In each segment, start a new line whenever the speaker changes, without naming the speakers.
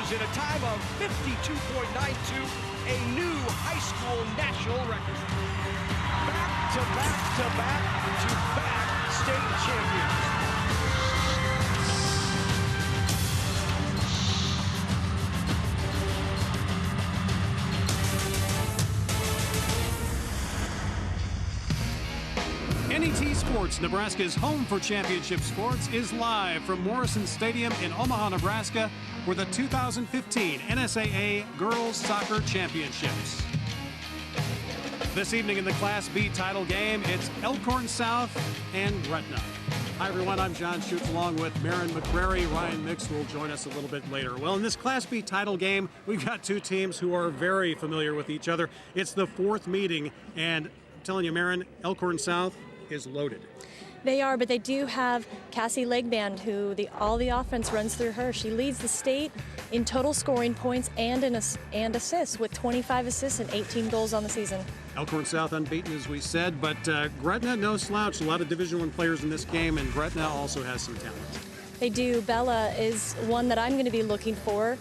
meters in a time of 52.92, a new high school national record. Back to back to back to back state champions.
NET Sports, Nebraska's home for championship sports, is live from Morrison Stadium in Omaha, Nebraska, for the 2015 NSAA Girls Soccer Championships. This evening in the Class B title game, it's Elkhorn South and Gretna. Hi everyone, I'm John Schutz along with Maren McCrary. Ryan Mix will join us a little bit later. Well, in this Class B title game, we've got two teams who are very familiar with each other. It's the fourth meeting, and I'm telling you, Maren, Elkhorn South is loaded.
They are, but they do have Cassie Legband, who all the offense runs through her. She leads the state in total scoring points and assists, with 25 assists and 18 goals on the season.
Elkhorn South unbeaten, as we said, but Gretna no slouch. A lot of Division I players in this game, and Gretna also has some talent.
They do. Bella is one that I'm going to be looking for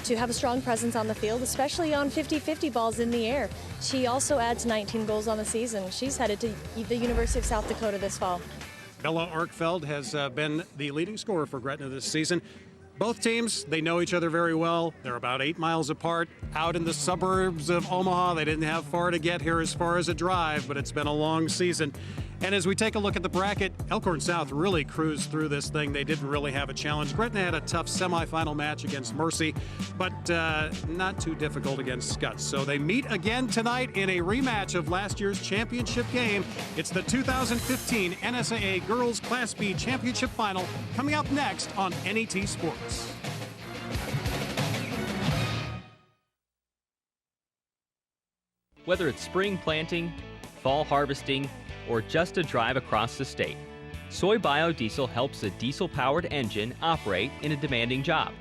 to have a strong presence on the field, especially on 50-50 balls in the air. She also adds 19 goals on the season. She's headed to the University of South Dakota this fall.
Bella Arkfeld has been the leading scorer for Gretna this season. Both teams, they know each other very well. They're about 8 miles apart, out in the suburbs of Omaha. They didn't have far to get here as far as a drive, but it's been a long season. And as we take a look at the bracket, Elkhorn South really cruised through this thing. They didn't really have a challenge. Gretna had a tough semifinal match against Mercy, but not too difficult against Scutz. So they meet again tonight in a rematch of last year's championship game. It's the 2015 NSAA Girls Class B Championship Final, coming up next on NET Sports.
Whether it's spring planting, fall harvesting, or just a drive across the state, soy biodiesel helps a diesel-powered engine operate in a demanding job.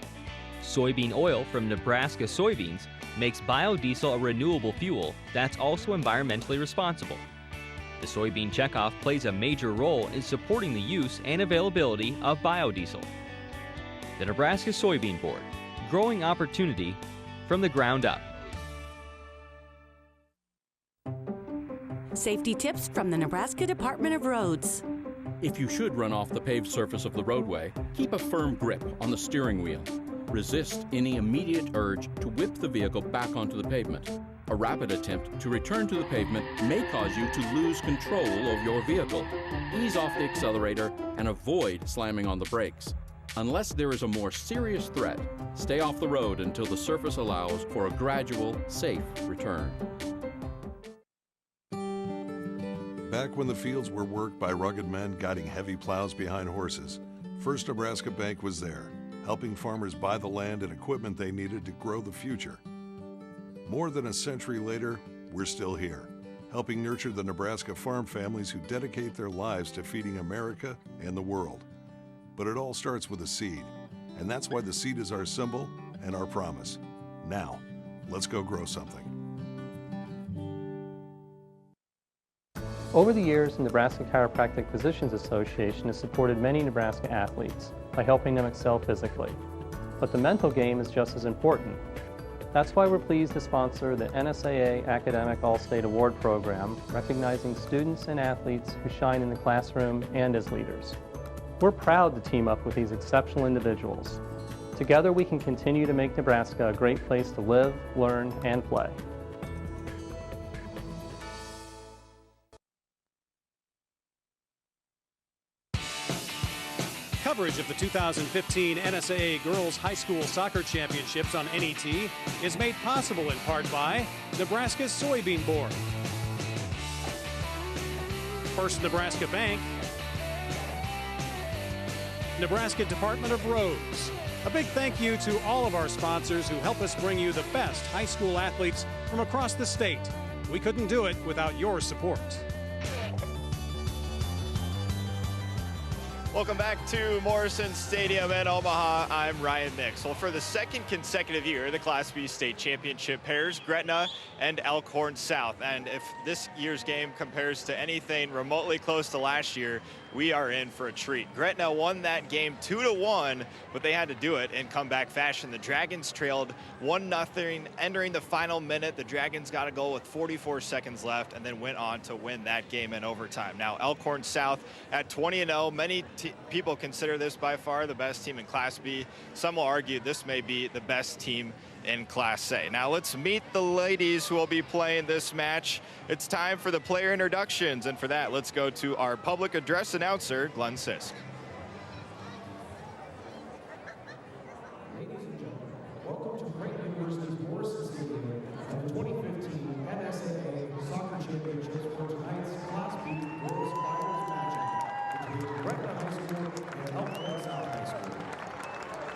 Soybean oil from Nebraska soybeans makes biodiesel a renewable fuel that's also environmentally responsible. The soybean checkoff plays a major role in supporting the use and availability of biodiesel. The Nebraska Soybean Board, growing opportunity from the ground up.
Safety tips from the Nebraska Department of Roads.
If you should run off the paved surface of the roadway, keep a firm grip on the steering wheel. Resist any immediate urge to whip the vehicle back onto the pavement. A rapid attempt to return to the pavement may cause you to lose control of your vehicle. Ease off the accelerator and avoid slamming on the brakes. Unless there is a more serious threat, stay off the road until the surface allows for a gradual, safe return.
Back when the fields were worked by rugged men guiding heavy plows behind horses, First Nebraska Bank was there, helping farmers buy the land and equipment they needed to grow the future. More than a century later, we're still here, helping nurture the Nebraska farm families who dedicate their lives to feeding America and the world. But it all starts with a seed, and that's why the seed is our symbol and our promise. Now, let's go grow something.
Over the years, the Nebraska Chiropractic Physicians Association has supported many Nebraska athletes by helping them excel physically. But the mental game is just as important. That's why we're pleased to sponsor the NSAA Academic All-State Award Program, recognizing students and athletes who shine in the classroom and as leaders. We're proud to team up with these exceptional individuals. Together we can continue to make Nebraska a great place to live, learn, and play.
Coverage of the 2015 NSAA Girls High School Soccer Championships on NET is made possible in part by Nebraska's Soybean Board, First Nebraska Bank, Nebraska Department of Roads. A big thank you to all of our sponsors who help us bring you the best high school athletes from across the state. We couldn't do it without your support.
Welcome back to Morrison Stadium in Omaha. I'm Ryan Mix. Well, for the second consecutive year, the Class B state championship pairs Gretna and Elkhorn South. And if this year's game compares to anything remotely close to last year, we are in for a treat. Gretna won that game 2-1, but they had to do it in comeback fashion. The Dragons trailed 1-0 entering the final minute. The Dragons got a goal with 44 seconds left and then went on to win that game in overtime. Now Elkhorn South at 20-0. Many people consider this by far the best team in Class B. Some will argue this may be the best team in Class A. Now let's meet the ladies who will be playing this match. It's time for the player introductions, and for that, let's go to our public address announcer, Glenn Sisk.
Ladies and gentlemen, welcome to Gretna University's Morrison Stadium and the 2015 NSAA Soccer Championships for tonight's Class B girls finals matchup between Gretna High School and Elkhorn South High School.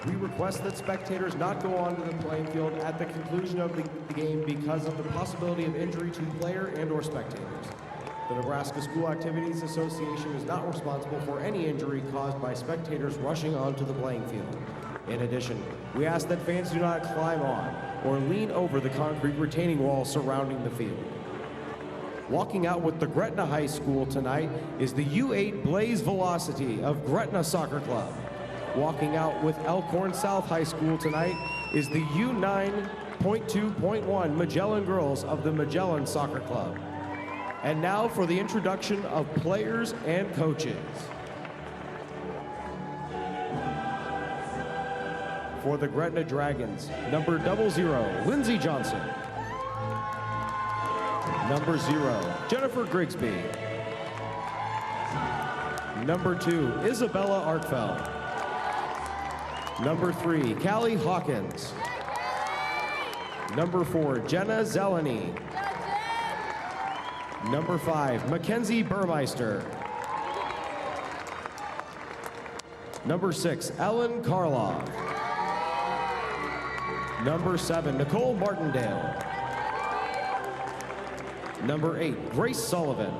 We request that spectators not go onto the playing field at the conclusion of the game because of the possibility of injury to player and/or spectators. The Nebraska School Activities Association is not responsible for any injury caused by spectators rushing onto the playing field. In addition, we ask that fans do not climb on or lean over the concrete retaining wall surrounding the field. Walking out with the Gretna High School tonight is the U8 Blaze Velocity of Gretna Soccer Club. Walking out with Elkhorn South High School tonight is the U9.2.1 Magellan Girls of the Magellan Soccer Club. And now for the introduction of players and coaches. For the Gretna Dragons, number 00, Lindsay Johnson. Number 0, Jennifer Grigsby. Number 2, Isabella Arkfeld. Number 3, Callie Hawkins. Number 4, Jenna Zeleny. Number 5, Mackenzie Burmeister. Number 6, Ellen Karloff. Number 7, Nicole Martindale. Number 8, Grace Sullivan.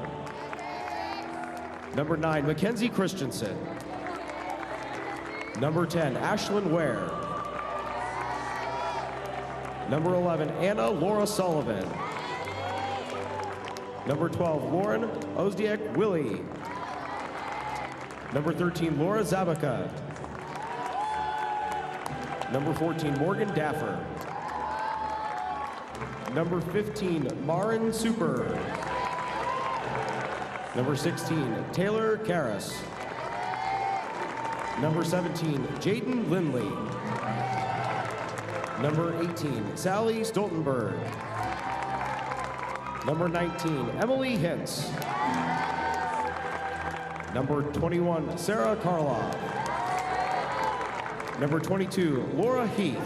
Number 9, Mackenzie Christensen. Number 10, Ashlyn Ware. Number 11, Anna Laura Sullivan. Number 12, Lauren Ozdiak Willie. Number 13, Laura Zabaka. Number 14, Morgan Daffer. Number 15, Marin Super. Number 16, Taylor Karras. Number 17, Jaden Lindley. Number 18, Sally Stoltenberg. Number 19, Emily Hintz. Number 21, Sarah Karloff. Number 22, Laura Heath.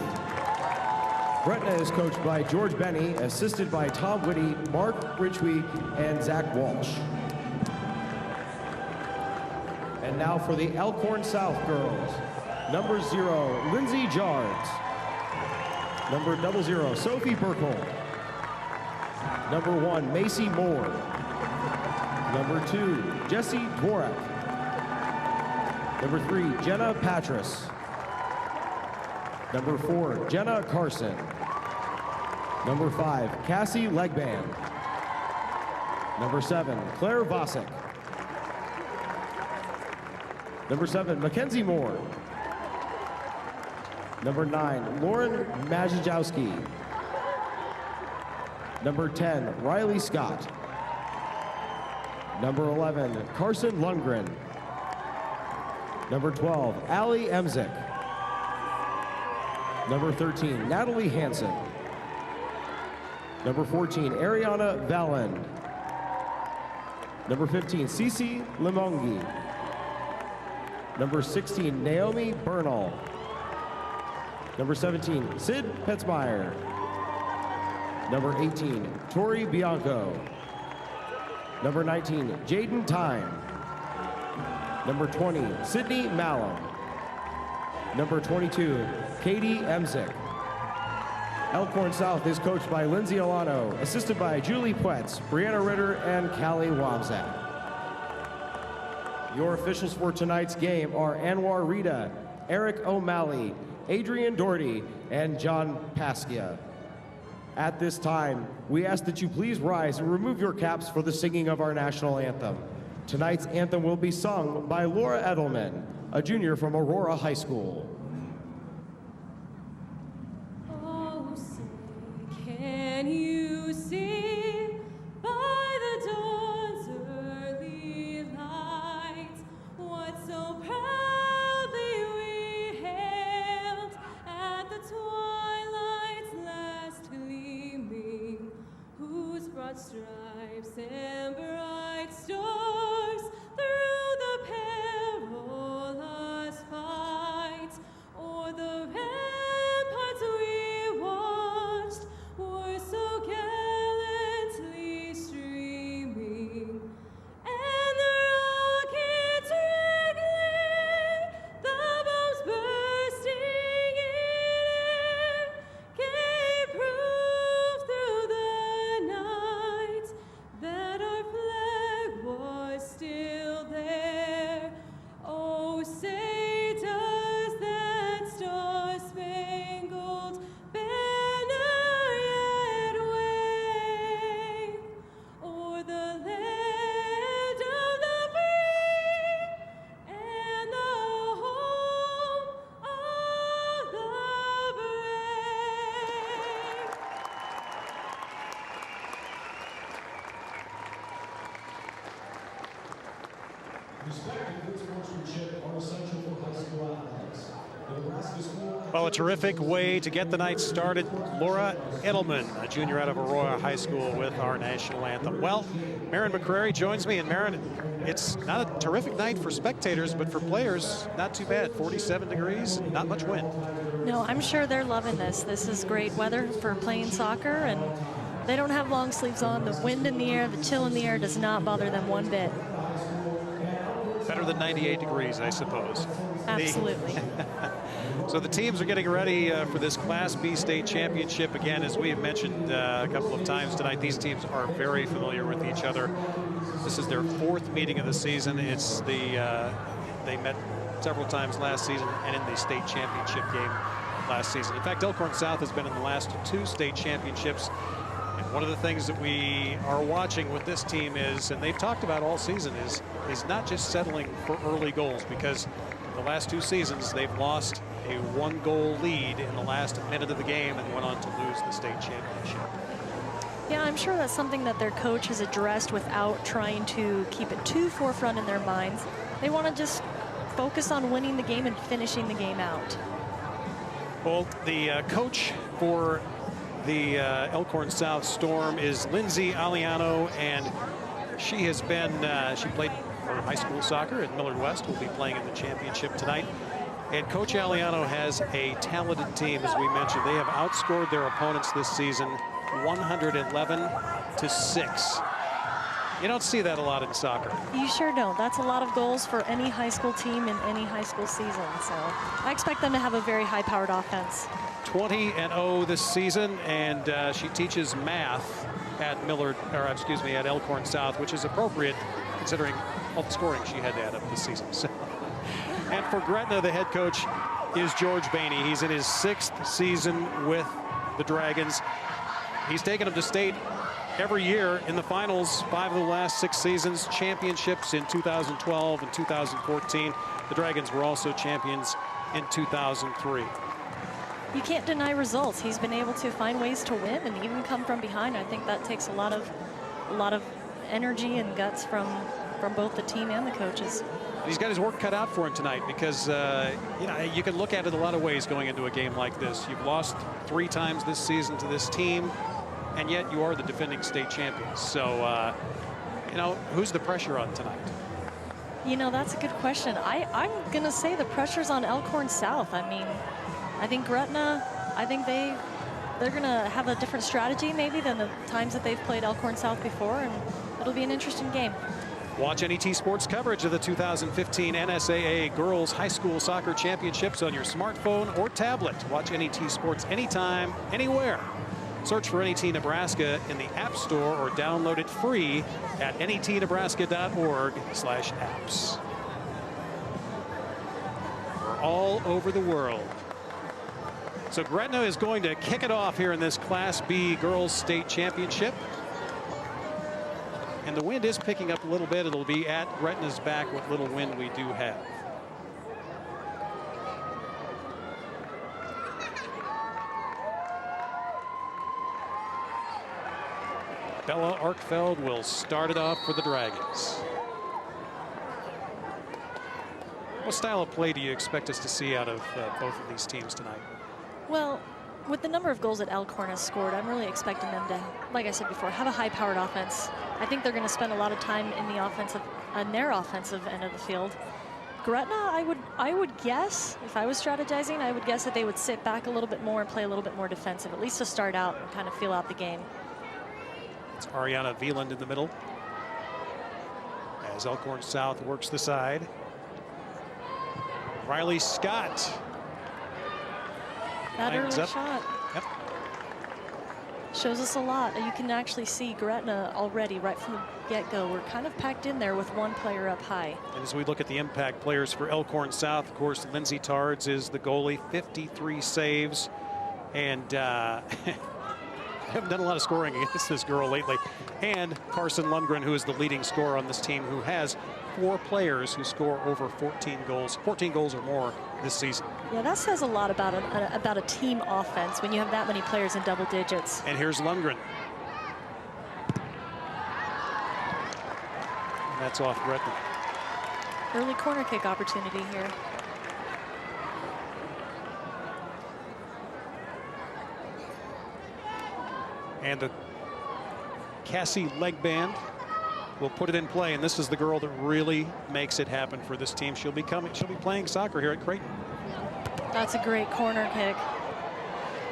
Gretna is coached by George Benny, assisted by Tom Whitty, Mark Richwee, and Zach Walsh. And now for the Elkhorn South girls. Number 0, Lindsay Jards. Number 00, Sophie Burkholm. Number 1, Macy Moore. Number 2, Jessie Dvorak. Number 3, Jenna Patras. Number 4, Jenna Carson. Number 5, Cassie Legband. Number 7, Claire Vosick. Number 7, Mackenzie Moore. Number 9, Lauren Majajowski. Number 10, Riley Scott. Number 11, Carson Lundgren. Number 12, Allie Emzik. Number 13, Natalie Hansen. Number 14, Ariana Valland. Number 15, Cece Limongi. Number 16, Naomi Bernal. Number 17, Sid Petzmeyer. Number 18, Tori Bianco. Number 19, Jaden Time. Number 20, Sydney Malum. Number 22, Katie Emzik. Elkhorn South is coached by Lindsay Alano, assisted by Julie Puetz, Brianna Ritter, and Callie Wamzak. Your officials for tonight's game are Anwar Rita, Eric O'Malley, Adrian Doherty, and John Paskia. At this time, we ask that you please rise and remove your caps for the singing of our national anthem. Tonight's anthem will be sung by Laura Edelman, a junior from Aurora High School.
Oh, say, can you see by the dawn's early light what so proudly we hailed at the twilight's last gleaming, whose broad stripes and bright stars through the perilous fight o'er the ramparts we watched were so gallantly streaming, and the rockets wriggling, the bombs bursting in air, gave proof through the night that our flag was still there. Oh, say does that star-spangled banner yet wave o'er the land of the free and the home of the brave?
Respect and good sportsmanship are essential for high school athletics. The Nebraska School
Well, a terrific way to get the night started. Laura Edelman, a junior out of Aurora High School, with our national anthem. Well, Maren McCrary joins me, and Maren, it's not a terrific night for spectators, but for players, not too bad. 47 degrees, not much wind.
No, I'm sure they're loving this. This is great weather for playing soccer, and they don't have long sleeves on. The wind in the air, the chill in the air does not bother them one bit.
Better than 98 degrees, I suppose.
Absolutely.
So the teams are getting ready for this Class B state championship. Again, as we have mentioned a couple of times tonight, these teams are very familiar with each other. This is their fourth meeting of the season. It's they met several times last season and in the state championship game last season. In fact, Elkhorn South has been in the last two state championships. And one of the things that we are watching with this team is, and they've talked about all season, is not just settling for early goals, because the last two seasons they've lost a one-goal lead in the last minute of the game and went on to lose the state championship.
Yeah, I'm sure that's something that their coach has addressed without trying to keep it too forefront in their minds. They want to just focus on winning the game and finishing the game out. Well,
the coach for the Elkhorn South Storm is Lindsay Aliano, and she has been, she played her high school soccer at Millard West, will be playing in the championship tonight. And Coach Aliano has a talented team, as we mentioned. They have outscored their opponents this season 111-6. You don't see that a lot in soccer.
You sure don't. That's a lot of goals for any high school team in any high school season. So I expect them to have a very high-powered offense.
20-0 this season, and she teaches math at at Elkhorn South, which is appropriate considering all the scoring she had to add up this season. So. And for Gretna, the head coach is George Bainey. He's in his 6th season with the Dragons. He's taken them to state every year in the finals 5 of the last 6 seasons, championships in 2012 and 2014. The Dragons were also champions in 2003.
You can't deny results. He's been able to find ways to win and even come from behind. I think that takes a lot of energy and guts from both the team and the coaches.
He's got his work cut out for him tonight, because you can look at it a lot of ways going into a game like this. You've lost 3 times this season to this team, and yet you are the defending state champions. So, who's the pressure on tonight?
That's a good question. I'm going to say the pressure's on Elkhorn South. I mean, I think Gretna, they're going to have a different strategy maybe than the times that they've played Elkhorn South before, and it'll be an interesting game.
Watch NET Sports coverage of the 2015 NSAA Girls High School Soccer Championships on your smartphone or tablet. Watch NET Sports anytime, anywhere. Search for NET Nebraska in the App Store or download it free at netnebraska.org/apps. all over the world. So Gretna is going to kick it off here in this Class B Girls State Championship. And the wind is picking up a little bit. It'll be at Gretna's back, what little wind we do have. Bella Arkfeld will start it off for the Dragons. What style of play do you expect us to see out of both of these teams tonight?
Well, with the number of goals that Elkhorn has scored, I'm really expecting them to, like I said before, have a high-powered offense. I think they're going to spend a lot of time in the offensive, on their offensive end of the field. Gretna, I would guess, if I was strategizing, I would guess that they would sit back a little bit more and play a little bit more defensive, at least to start out and kind of feel out the game.
It's Ariana Wieland in the middle as Elkhorn South works the side. Riley Scott.
That early
up.
shot.
Yep.
Shows us a lot. You can actually see Gretna already right from the get-go. We're kind of packed in there with one player up high.
And as we look at the impact players for Elkhorn South, of course, Lindsay Tards is the goalie, 53 saves. And haven't done a lot of scoring against this girl lately. And Carson Lundgren, who is the leading scorer on this team, who has 4 players who score over 14 goals or more this season.
Yeah, that says a lot about a team offense when you have that many players in double digits.
And here's Lundgren. And that's off Gretna.
Early corner kick opportunity here.
And the Cassie leg band will put it in play, and this is the girl that really makes it happen for this team. She'll be playing soccer here at Creighton.
That's a great corner kick.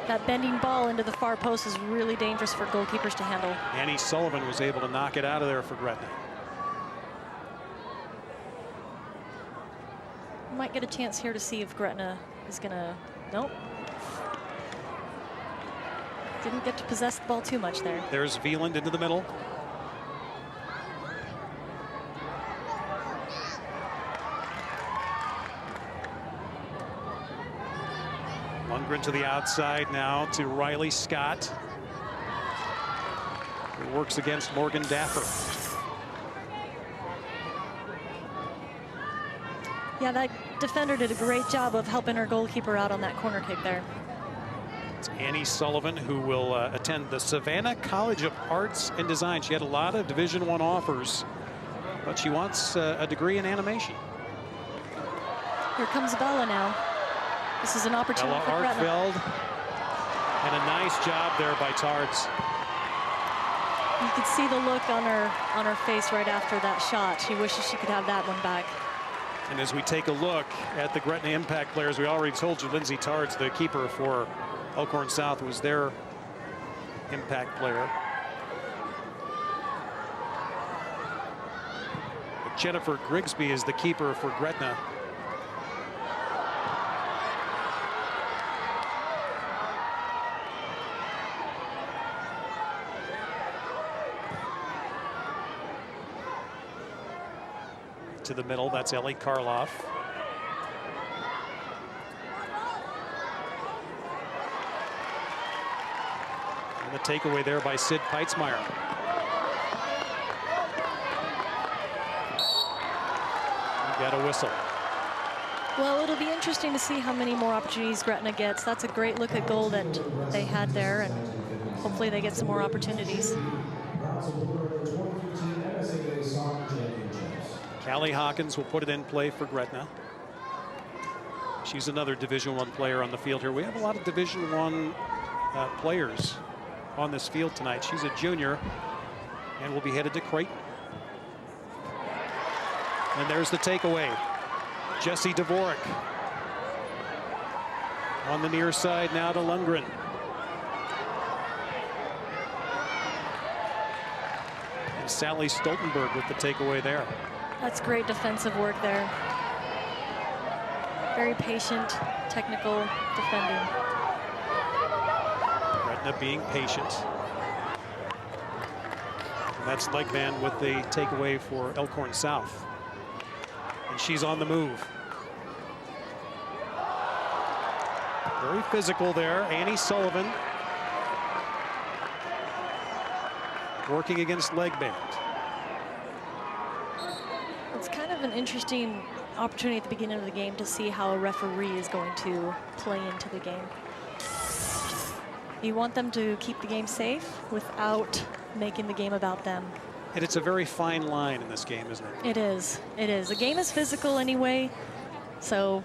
That bending ball into the far post is really dangerous for goalkeepers to handle.
Annie Sullivan was able to knock it out of there for Gretna.
Might get a chance here to see if Gretna is gonna, nope. Didn't get to possess the ball too much there.
There's Wieland into the middle. Lundgren to the outside now to Riley Scott, who works against Morgan Daffer.
Yeah, that defender did a great job of helping her goalkeeper out on that corner kick there.
It's Annie Sullivan, who will attend the Savannah College of Arts and Design. She had a lot of Division I offers, but she wants a degree in animation.
Here comes Bella now. This is an opportunity for
Bella
Gretna.
Arkfeld, and a nice job there by Tards.
You could see the look on her face right after that shot. She wishes she could have that one back.
And as we take a look at the Gretna impact players, we already told you Lindsay Tards, the keeper for Elkhorn South, was their impact player. But Jennifer Grigsby is the keeper for Gretna. To the middle, that's Ellie Karloff. And the takeaway there by Sid Peitzmeyer. We got a whistle.
Well, it'll be interesting to see how many more opportunities Gretna gets. That's a great look at goal that they had there, and hopefully they get some more opportunities.
Callie Hawkins will put it in play for Gretna. She's another Division I player on the field here. We have a lot of Division I players on this field tonight. She's a junior and will be headed to Creighton. And there's the takeaway. Jessie Dvorak on the near side now to Lundgren. And Sally Stoltenberg with the takeaway there.
That's great defensive work there. Very patient, technical defending.
Gretna being patient. And that's Legman with the takeaway for Elkhorn South. And she's on the move. Very physical there. Annie Sullivan working against leg band.
It's kind of an interesting opportunity at the beginning of the game to see how a referee is going to play into the game. You want them to keep the game safe without making the game about them.
And it's a very fine line in this game, isn't it?
It is. It is. The game is physical anyway, so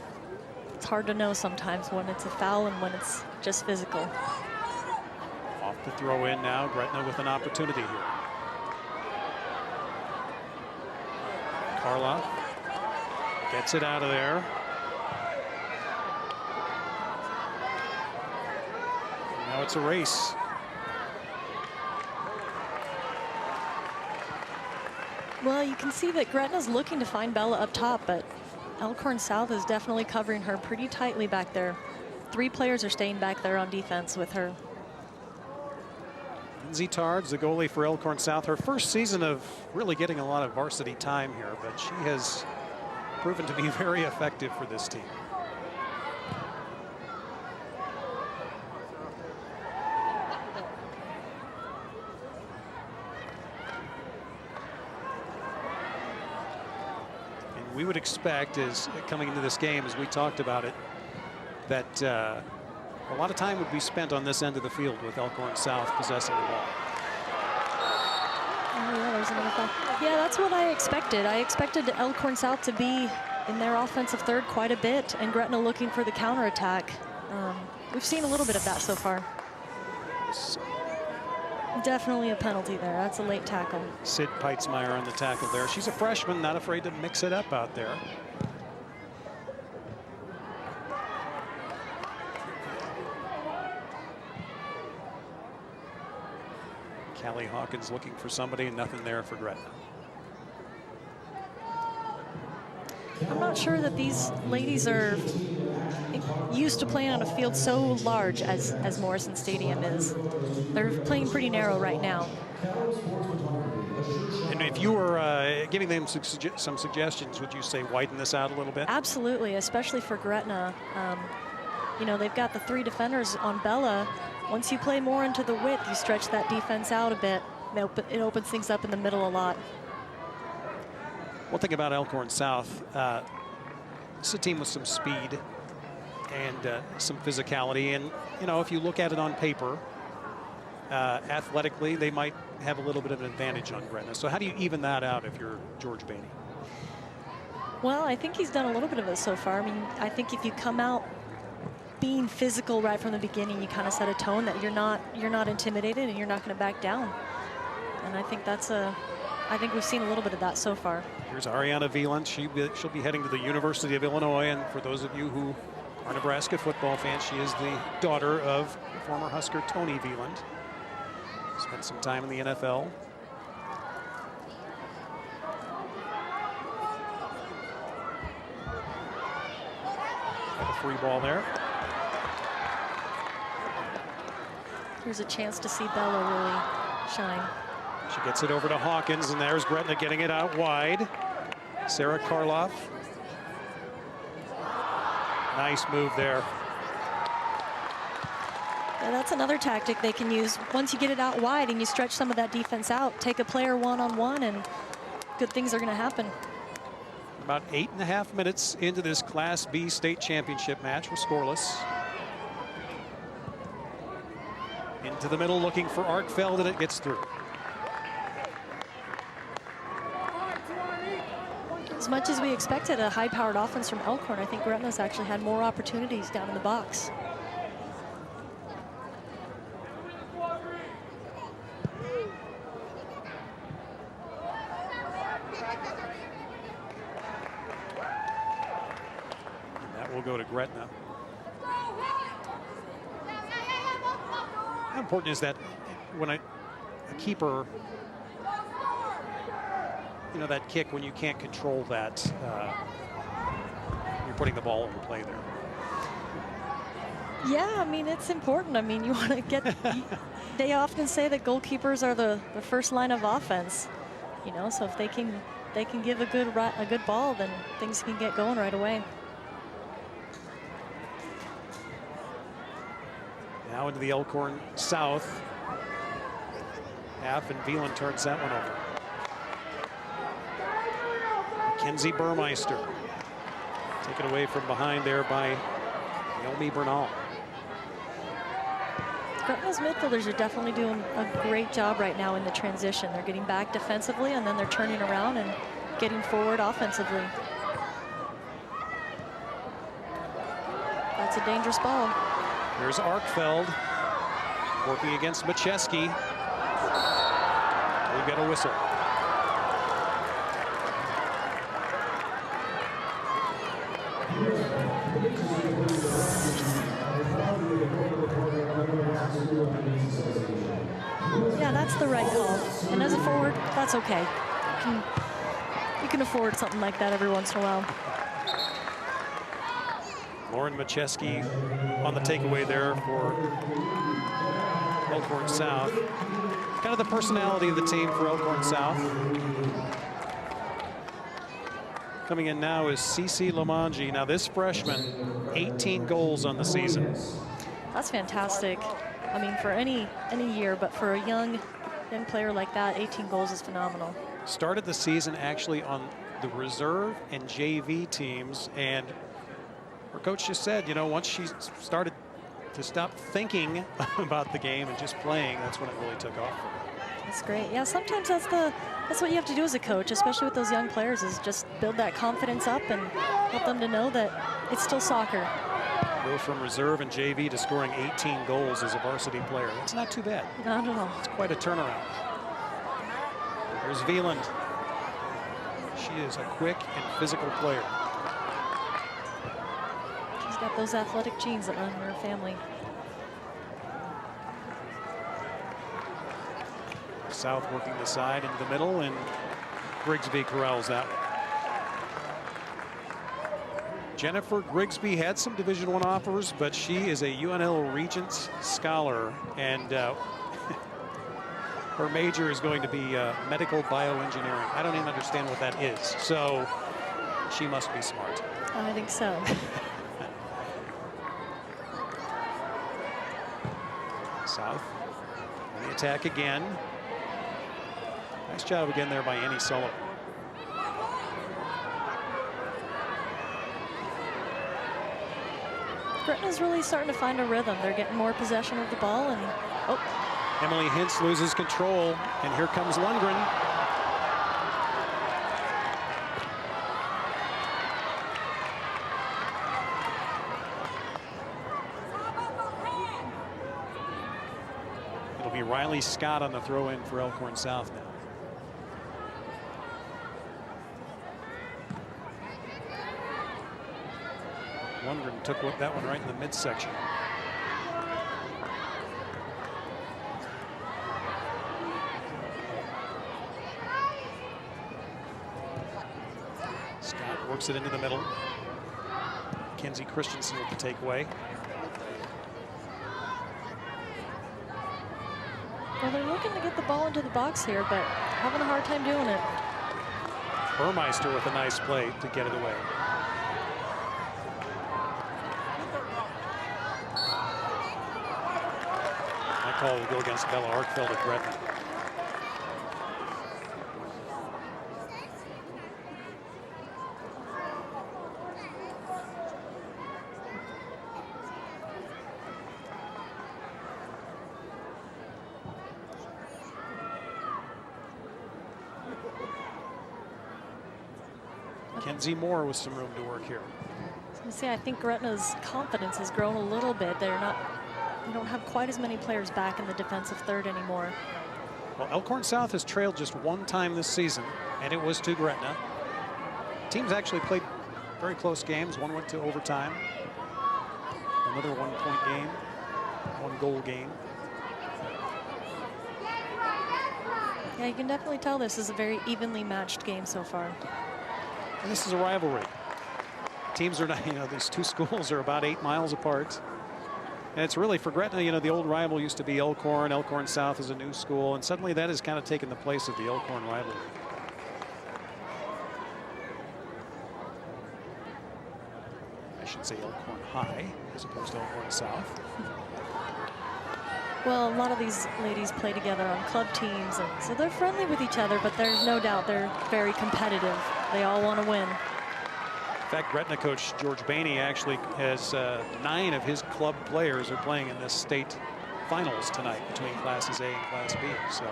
it's hard to know sometimes when it's a foul and when it's just physical.
Off the throw in now, Gretna with an opportunity here. Karloff gets it out of there. And now it's a race.
Well, you can see that Gretna's looking to find Bella up top, but Elkhorn South is definitely covering her pretty tightly back there. 3 players are staying back there on defense with her.
Lindsay Tards, the goalie for Elkhorn South, her first season of really getting a lot of varsity time here, but she has proven to be very effective for this team. And we would expect, as coming into this game, as we talked about it, that a lot of time would be spent on this end of the field with Elkhorn South possessing the ball.
Oh, yeah, there's another foul. Yeah, that's what I expected. I expected Elkhorn South to be in their offensive third quite a bit, and Gretna looking for the counterattack. We've seen a little bit of that so far. Definitely a penalty there. That's a late tackle.
Sid Peitzmeyer on the tackle there. She's a freshman, not afraid to mix it up out there. Callie Hawkins looking for somebody, and nothing there for Gretna.
I'm not sure that these ladies are used to playing on a field so large as Morrison Stadium is. They're playing pretty narrow right now.
And if you were giving them some suggestions, would you say widen this out a little bit?
Absolutely, especially for Gretna. You know, they've got the 3 defenders on Bella. Once you play more into the width, you stretch that defense out a bit. It opens things up in the middle a lot.
One thing about Elkhorn South, it's a team with some speed and some physicality. And, you know, if you look at it on paper, athletically, they might have a little bit of an advantage on Gretna. So how do you even that out if you're George Bainey?
Well, I think he's done a little bit of it so far. I mean, I think if you come out being physical right from the beginning, you kind of set a tone that you're not intimidated and you're not going to back down. And I think I think we've seen a little bit of that so far.
Here's Ariana Veland. She'll be heading to the University of Illinois. And for those of you who are Nebraska football fans, she is the daughter of former Husker Tony Veland. Spent some time in the NFL. Got a free ball there.
Here's a chance to see Bella really shine.
She gets it over to Hawkins, and there's Gretna getting it out wide. Sarah Karloff. Nice move there.
Yeah, that's another tactic they can use. Once you get it out wide and you stretch some of that defense out, take a player one-on-one, and good things are going to happen.
About 8.5 minutes into this Class B state championship match. We're scoreless. Into the middle, looking for Arkfeld, and it gets through.
As much as we expected a high-powered offense from Elkhorn, I think Gretna's actually had more opportunities down in the box.
That will go to Gretna. How important is that when a keeper, you know, that kick, when you can't control that, you're putting the ball into play there?
Yeah, I mean, it's important. I mean, you want to get, they often say that goalkeepers are the first line of offense, you know, so if they can give a good ball, then things can get going right away.
Now into the Elkhorn South. Half, and Veland turns that one over. Mackenzie Burmeister. Taken away from behind there by Naomi Bernal.
Gretna's midfielders are definitely doing a great job right now in the transition. They're getting back defensively, and then they're turning around and getting forward offensively. That's a dangerous ball.
Here's Arkfeld working against Macheski. We've got a whistle.
Yeah, that's the right call. And as a forward, that's okay. You can afford something like that every once in a while.
Lauren Macheski on the takeaway there for Elkhorn South. Kind of the personality of the team for Elkhorn South. Coming in now is Cece Lamanji. Now this freshman, 18 goals on the season.
That's fantastic. I mean, for any year, but for a young player like that, 18 goals is phenomenal.
Started the season actually on the reserve and JV teams, and her coach just said, you know, once she started to stop thinking about the game and just playing, that's when it really took off for her.
That's great. Yeah, sometimes that's what you have to do as a coach, especially with those young players, is just build that confidence up and help them to know that it's still soccer.
Go from reserve and JV to scoring 18 goals as a varsity player. That's not too bad.
Not at all.
It's quite a turnaround. There's Veland. She is a quick and physical player.
She's got those athletic genes that run in her family.
South working the side into the middle, and Grigsby corrals that one. Jennifer Grigsby had some Division I offers, but she is a UNL Regents Scholar, and her major is going to be medical bioengineering. I don't even understand what that is, so she must be smart.
I think so.
South on the attack again. Nice job again there by Annie Sullivan.
Gretna's really starting to find a rhythm. They're getting more possession of the ball, and
Emily Hintz loses control, and here comes Lundgren. It'll be Riley Scott on the throw-in for Elkhorn South now. Lundgren took that one right in the midsection. Scott works it into the middle. Kenzie Christensen with the takeaway.
Well, they're looking to get the ball into the box here, but having a hard time doing it.
Burmeister with a nice play to get it away. That call will go against Bella Arkfeld at Gretna. Kenzie Moore with some room to work here.
I think Gretna's confidence has grown a little bit. They don't have quite as many players back in the defensive third anymore.
Well, Elkhorn South has trailed just one time this season, and it was to Gretna. Teams actually played very close games. One went to overtime. Another one-point game, one-goal game.
Yeah, you can definitely tell this is a very evenly matched game so far.
And this is a rivalry. Teams are not, these two schools are about 8 miles apart. And it's really for Gretna, the old rival used to be Elkhorn. Elkhorn South is a new school, and suddenly that has kind of taken the place of the Elkhorn rivalry. I should say Elkhorn High as opposed to Elkhorn South.
Well, a lot of these ladies play together on club teams, and so they're friendly with each other, but there's no doubt they're very competitive. They all want to win.
In fact, Gretna coach George Bainey actually has 9 of his club players are playing in this state finals tonight between classes A and class B. So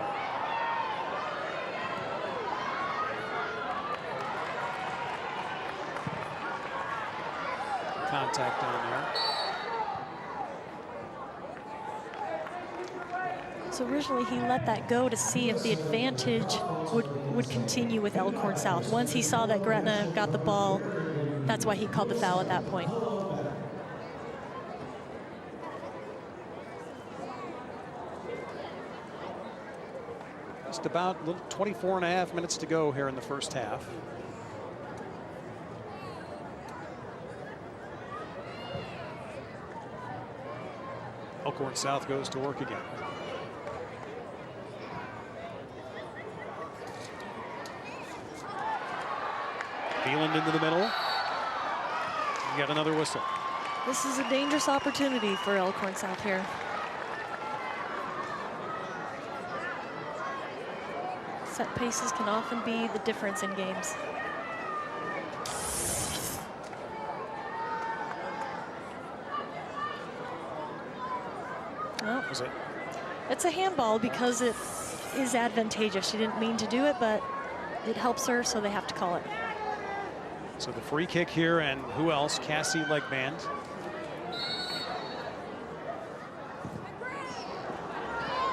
contact down there.
So originally he let that go to see if the advantage would continue with Elkhorn South. Once he saw that Gretna got the ball, that's why he called the foul at that point.
Just about 24.5 minutes to go here in the first half. Elkhorn South goes to work again. Veland into the middle. You got another whistle.
This is a dangerous opportunity for Elkhorn South here. Set paces can often be the difference in games. Well,
Was it?
it's a handball because it is advantageous. She didn't mean to do it, but it helps her, so they have to call it.
So the free kick here, and who else? Cassie Legband.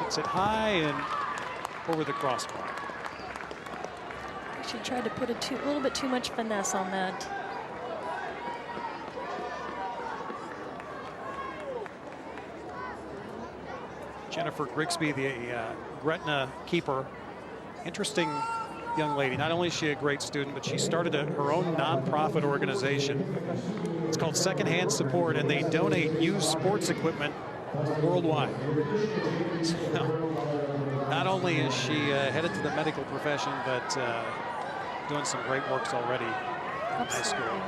Hits it high and over the crossbar.
She tried to put a little bit too much finesse on that.
Jennifer Grigsby, the Gretna keeper. Interesting young lady. Not only is she a great student, but she started her own nonprofit organization. It's called Secondhand Support, and they donate used sports equipment worldwide. So, not only is she headed to the medical profession, but doing some great works already in high school.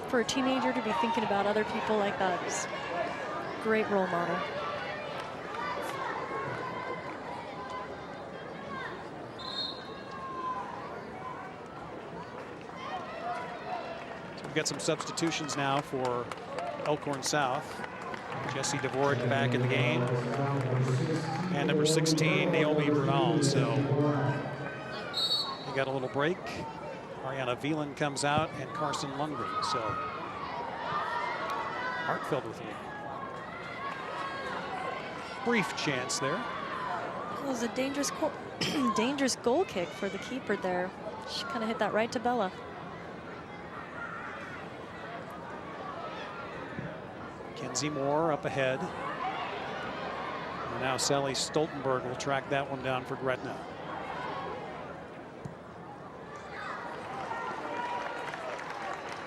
For a teenager to be thinking about other people like that is a great role model.
We've got some substitutions now for Elkhorn South. Jesse Dvorak back in the game. And number 16, Naomi Bernal. So we got a little break. Ariana Veland comes out and Carson Lundgren. So Hartfeld with you. Brief chance there.
It was a dangerous dangerous goal kick for the keeper there. She kind of hit that right to Bella.
Kenzie Moore up ahead. And now Sally Stoltenberg will track that one down for Gretna.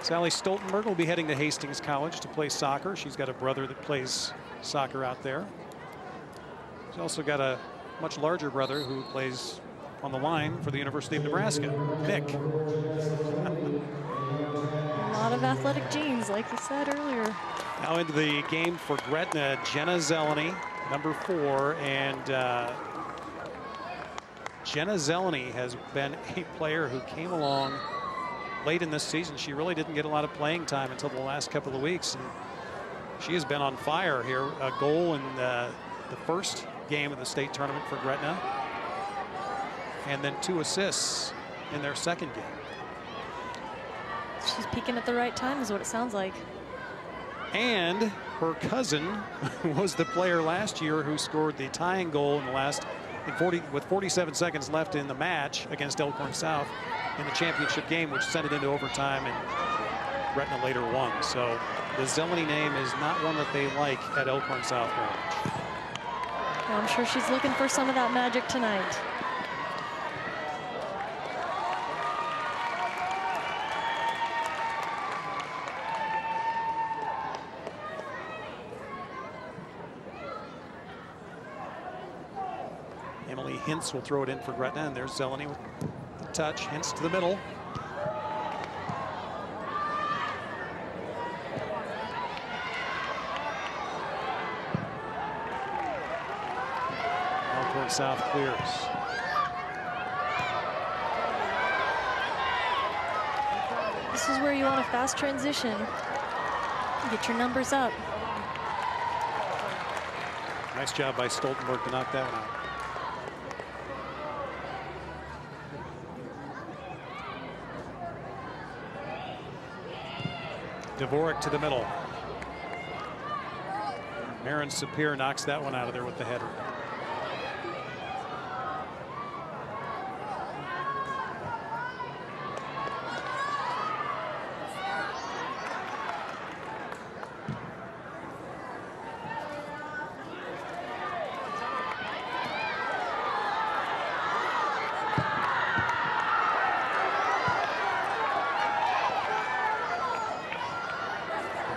Sally Stoltenberg will be heading to Hastings College to play soccer. She's got a brother that plays soccer out there. She's also got a much larger brother who plays on the line for the University of Nebraska, Nick.
A lot of athletic genes, like you said earlier.
Now into the game for Gretna, Jenna Zeleny, number 4, and Jenna Zeleny has been a player who came along late in this season. She really didn't get a lot of playing time until the last couple of weeks, and she has been on fire here. A goal in the first game of the state tournament for Gretna, and then 2 assists in their second game.
She's peaking at the right time is what it sounds like.
And her cousin was the player last year who scored the tying goal in the last, with 47 seconds left in the match against Elkhorn South in the championship game, which sent it into overtime, and Gretna later won. So the Zeleny name is not one that they like at Elkhorn South very much.
Well, I'm sure she's looking for some of that magic tonight.
Emily Hintz will throw it in for Gretna, and there's Zeleny with the touch. Hintz to the middle. South clears.
This is where you want a fast transition. Get your numbers up.
Nice job by Stoltenberg to knock that one out. Dvorak to the middle. Marin Sapir knocks that one out of there with the header.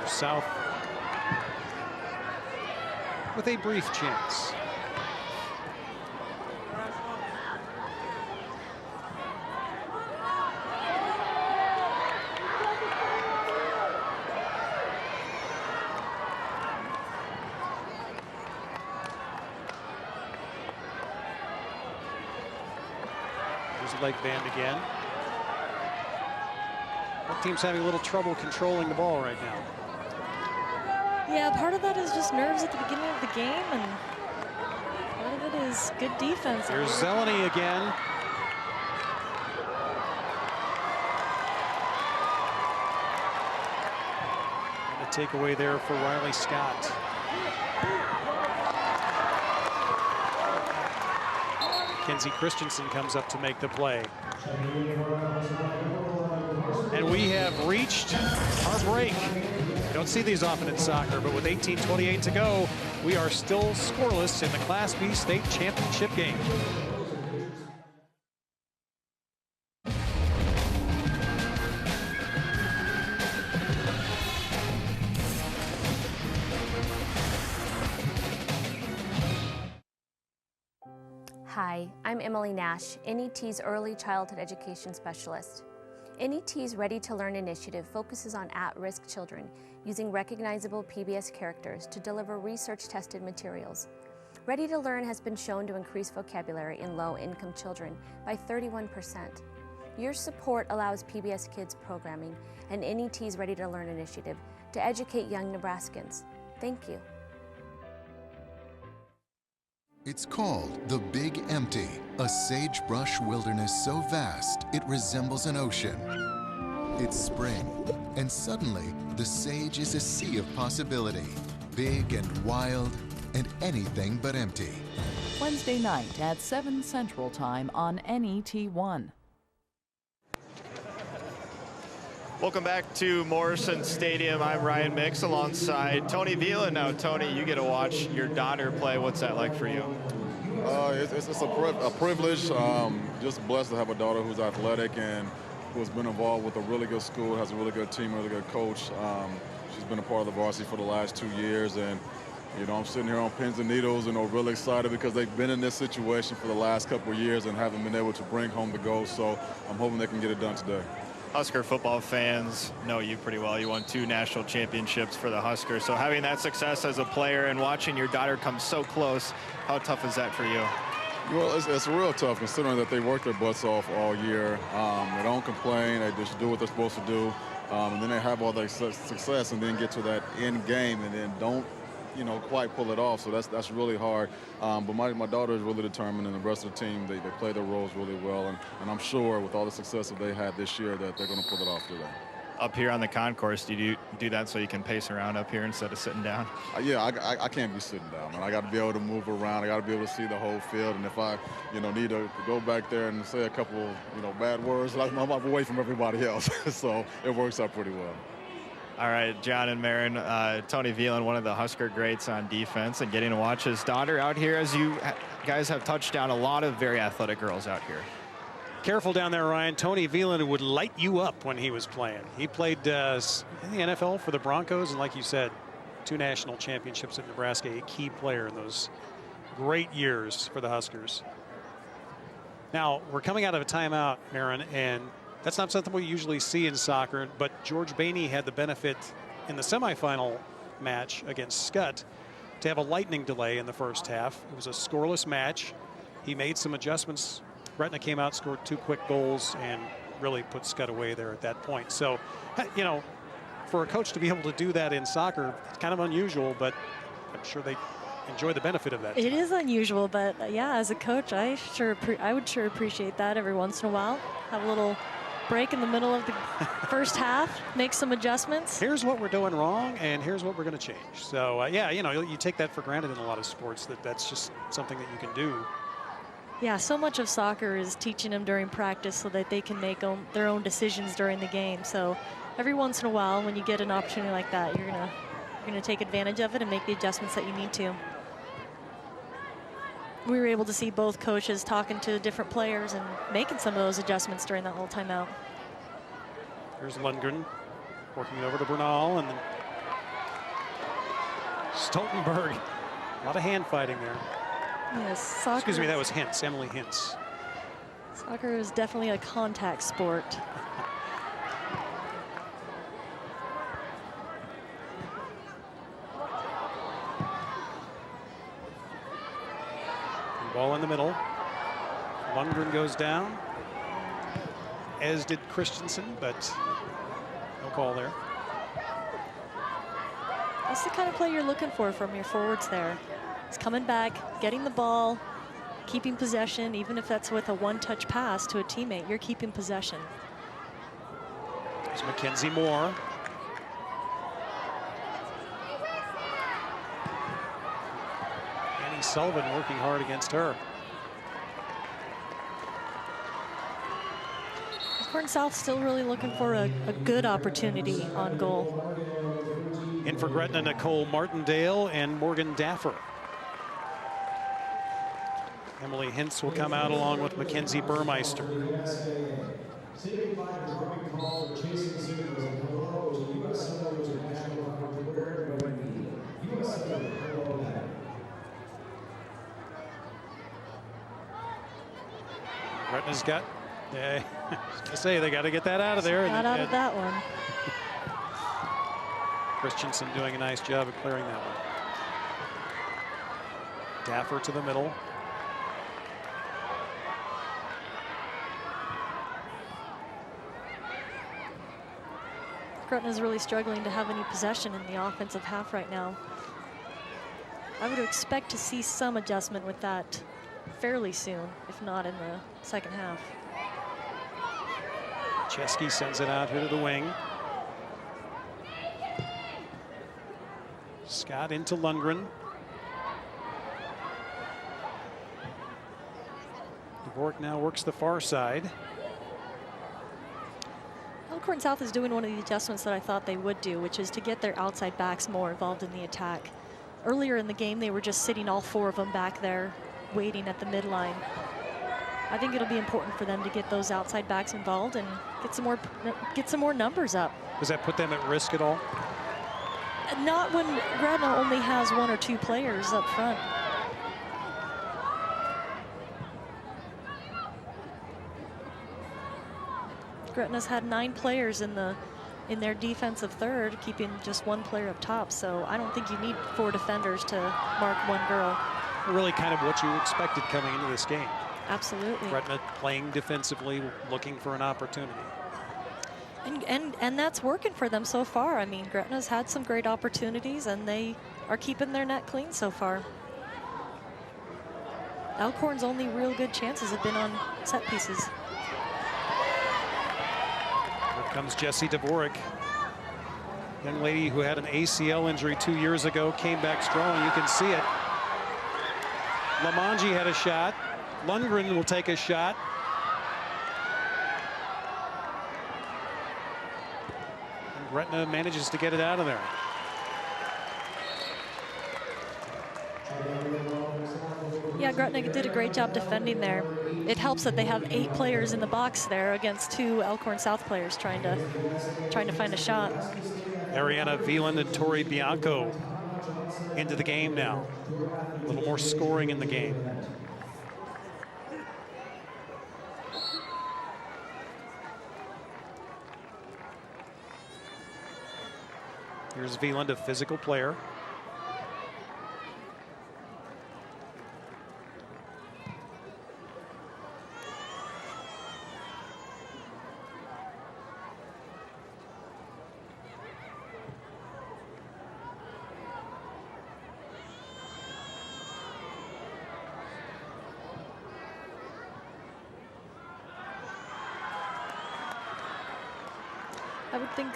South with a brief chance. There's a leg band again. That team's having a little trouble controlling the ball right now.
Yeah, part of that is just nerves at the beginning of the game, and part of it is good defense.
Here's Zeleny again. And a takeaway there for Riley Scott. Kenzie Christensen comes up to make the play. And we have reached our break. You don't see these often in soccer, but with 18:28 to go, we are still scoreless in the Class B state championship game.
Hi, I'm Emily Nash, NET's Early Childhood Education Specialist. NET's Ready to Learn initiative focuses on at-risk children using recognizable PBS characters to deliver research-tested materials. Ready to Learn has been shown to increase vocabulary in low-income children by 31%. Your support allows PBS Kids programming and NET's Ready to Learn initiative to educate young Nebraskans. Thank you.
It's called the Big Empty, a sagebrush wilderness so vast it resembles an ocean. It's spring, and suddenly the sage is a sea of possibility, big and wild, and anything but empty.
Wednesday night at 7 Central Time on NET1.
Welcome back to Morrison Stadium. I'm Ryan Mix alongside Tony Vila. Now, Tony, you get to watch your daughter play. What's that like for you?
It's a privilege. Just blessed to have a daughter who's athletic and who has been involved with a really good school, has a really good team, really good coach. She's been a part of the varsity for the last 2 years, and you know, I'm sitting here on pins and needles and really excited because they've been in this situation for the last couple of years and haven't been able to bring home the goal. So I'm hoping they can get it done today.
Husker football fans know you pretty well. You won 2 national championships for the Huskers. So having that success as a player and watching your daughter come so close, how tough is that for you?
Well, it's real tough considering that they work their butts off all year. They don't complain. They just do what they're supposed to do. And then they have all that success and then get to that end game and then don't, you know, quite pull it off. So that's really hard. But my daughter is really determined, and the rest of the team, they play their roles really well. And I'm sure with all the success that they had this year that they're going to pull it off today.
Up here on the concourse, do you do that so you can pace around up here instead of sitting down?
Yeah, I can't be sitting down, man. I got to be able to move around. I got to be able to see the whole field. And if I, need to go back there and say a couple, bad words, I'm away from everybody else. So it works out pretty well.
All right, John and Marin, Tony Veland, one of the Husker greats on defense, and getting to watch his daughter out here as you guys have touched down a lot of very athletic girls out here.
Careful down there, Ryan. Tony Veland would light you up when he was playing. He played in the NFL for the Broncos, and like you said, 2 national championships at Nebraska, a key player in those great years for the Huskers. Now, we're coming out of a timeout, Marin, and that's not something we usually see in soccer, but George Bainey had the benefit in the semifinal match against Scott to have a lightning delay in the first half. It was a scoreless match. he made some adjustments. Gretna came out, scored 2 quick goals, and really put Scott away there at that point. So, you know, for a coach to be able to do that in soccer, it's kind of unusual, but I'm sure they enjoy the benefit of that.
It is unusual, but yeah, as a coach, I would sure appreciate that every once in a while. Have a little break in the middle of the first half, make some adjustments.
Here's what we're doing wrong, and here's what we're going to change. So, yeah, you know, you take that for granted in a lot of sports, that's just something that you can do.
Yeah, so much of soccer is teaching them during practice so that they can make their own decisions during the game. So every once in a while, when you get an opportunity like that, you're gonna take advantage of it and make the adjustments that you need to. We were able to see both coaches talking to different players and making some of those adjustments during that whole timeout.
Here's Lundgren working it over to Bernal, and then Stoltenberg. A lot of hand fighting there.
Yes, soccer.
Excuse me, that was Hintz, Emily Hintz.
Soccer is definitely a contact sport.
Ball in the middle. Lundgren goes down, as did Christensen, but no call there.
That's the kind of play you're looking for from your forwards there. He's coming back, getting the ball, keeping possession, even if that's with a one-touch pass to a teammate, you're keeping possession.
There's Mackenzie Moore. Annie Sullivan working hard against her.
Elkhorn South still really looking for a good opportunity on goal.
In for Gretna, Nicole Martindale and Morgan Daffer. Emily Hintz will come out along with Mackenzie Burmeister. Gretna's got, I was gonna say, they got to get that out of there.
Got out of that one.
Christensen doing a nice job of clearing that one. Daffer to the middle.
Gretna's really struggling to have any possession in the offensive half right now. I would expect to see some adjustment with that fairly soon, if not in the second half.
Chesky sends it out here to the wing. Scott into Lundgren. Dvorak now works the far side.
Elkhorn South is doing one of the adjustments that I thought they would do, which is to get their outside backs more involved in the attack. Earlier in the game, they were just sitting all 4 of them back there, waiting at the midline. I think it'll be important for them to get those outside backs involved and get some more numbers up.
Does that put them at risk at all?
Not when Gretna only has 1 or 2 players up front. Gretna's had 9 players in their defensive third, keeping just 1 player up top. So I don't think you need 4 defenders to mark 1 girl.
Really kind of what you expected coming into this game.
Absolutely.
Gretna playing defensively, looking for an opportunity.
And that's working for them so far. I mean, Gretna's had some great opportunities, and they are keeping their net clean so far. Elkhorn's only real good chances have been on set pieces.
Here comes Jessie Dvorak. Young lady who had an ACL injury 2 years ago, came back strong. You can see it. Lamanji had a shot. Lundgren will take a shot. And Gretna manages to get it out of there.
Yeah, Gretna did a great job defending there. It helps that they have 8 players in the box there against 2 Elkhorn South players trying to find a shot.
Ariana Veland and Tori Bianco into the game now. A little more scoring in the game. Here's Veland, a physical player.
I would think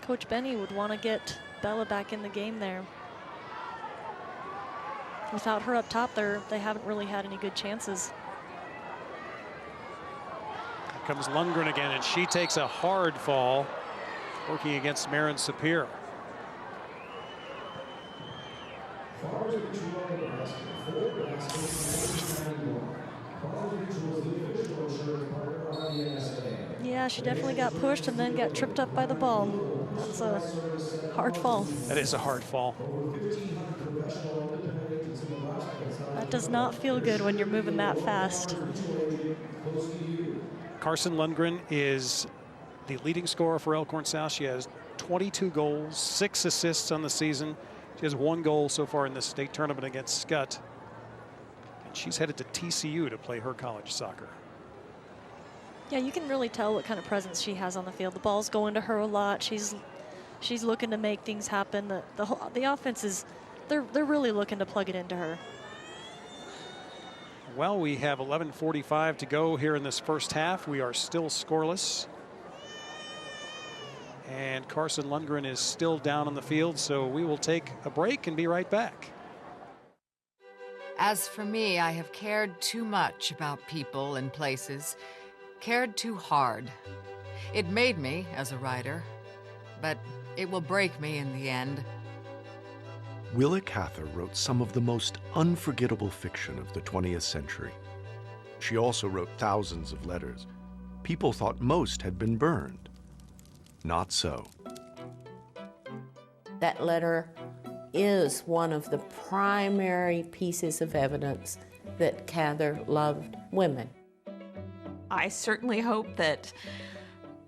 Coach Benny would want to get Bella back in the game there. Without her up top there, they haven't really had any good chances.
Here comes Lundgren again, and she takes a hard fall, working against Marin Sapir.
Yeah, she definitely got pushed and then got tripped up by the ball. That's a hard fall.
That is a hard fall.
That does not feel good when you're moving that fast.
Carson Lundgren is the leading scorer for Elkhorn South. She has 22 goals, 6 assists on the season. She has 1 goal so far in the state tournament against Scott. And she's headed to TCU to play her college soccer.
Yeah, you can really tell what kind of presence she has on the field. The ball's going to her a lot. She's looking to make things happen. The offense is, they're really looking to plug it into her.
Well, we have 11:45 to go here in this first half. We are still scoreless. And Carson Lundgren is still down on the field, so we will take a break and be right back.
As for me, I have cared too much about people and places, cared too hard. It made me as a writer, but it will break me in the end.
Willa Cather wrote some of the most unforgettable fiction of the 20th century. She also wrote thousands of letters. People thought most had been burned. Not so.
That letter is one of the primary pieces of evidence that Cather loved women.
I certainly hope that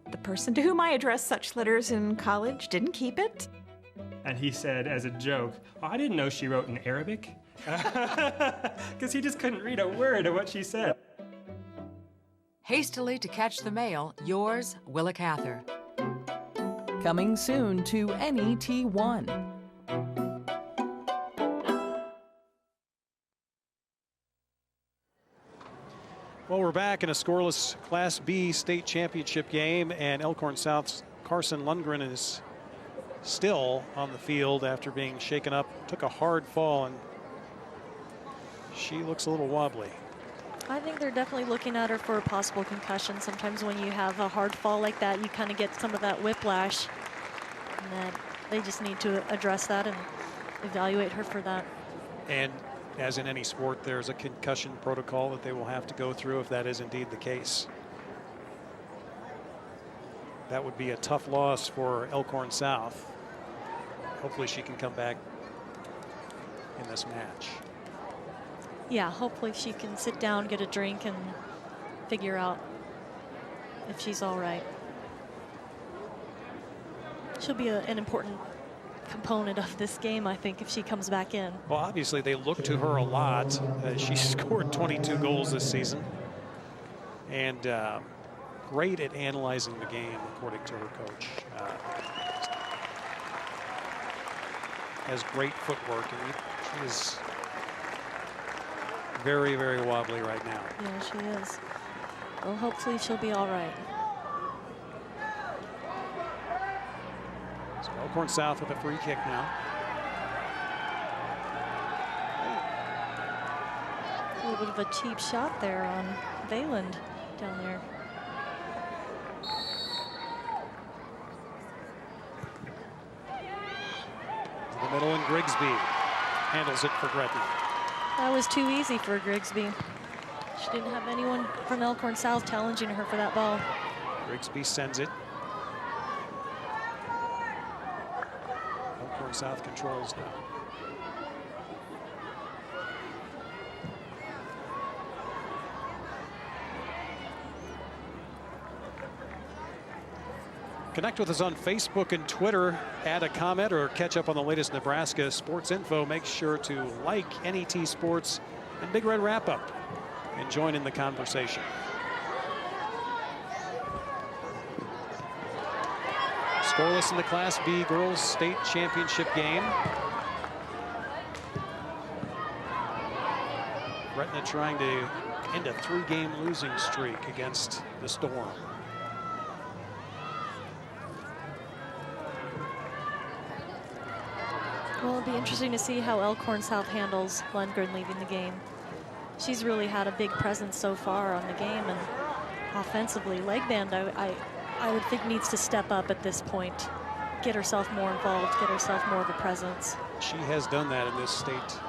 the person to whom I addressed such letters in college didn't keep it.
And he said as a joke, oh, I didn't know she wrote in Arabic. Because he just couldn't read a word of what she said.
Hastily to catch the mail, yours, Willa Cather.
Coming soon to NET1.
Well, we're back in a scoreless Class B state championship game, and Elkhorn South's Carson Lundgren is still on the field after being shaken up. Took a hard fall, and she looks a little wobbly.
I think they're definitely looking at her for a possible concussion. Sometimes when you have a hard fall like that, you kind of get some of that whiplash. And that they just need to address that and evaluate her for that.
And as in any sport, there's a concussion protocol that they will have to go through if that is indeed the case. That would be a tough loss for Elkhorn South. Hopefully she can come back in this match.
Yeah, hopefully she can sit down, get a drink, and figure out if she's all right. She'll be an important component of this game, I think, if she comes back in.
Well, obviously they look to her a lot. She scored 22 goals this season. And great at analyzing the game, according to her coach. Has great footwork, and she is very, very wobbly right now.
Yeah, she is. Well, hopefully she'll be all right.
So Elkhorn South with a free kick now.
A little bit of a cheap shot there on Vayland down there.
In the middle, and Grigsby handles it for Gretna.
That was too easy for Grigsby. She didn't have anyone from Elkhorn South challenging her for that ball.
Grigsby sends it. Elkhorn South controls now. Connect with us on Facebook and Twitter. Add a comment or catch up on the latest Nebraska sports info. Make sure to like NET Sports and Big Red Wrap Up and join in the conversation. Scoreless in the Class B Girls State Championship game. Gretna trying to end a 3-game losing streak against the Storm.
Well, it'll be interesting to see how Elkhorn South handles Lundgren leaving the game. She's really had a big presence so far on the game, and offensively, Legband, I would think needs to step up at this point, get herself more involved, get herself more of a presence.
She has done that in this state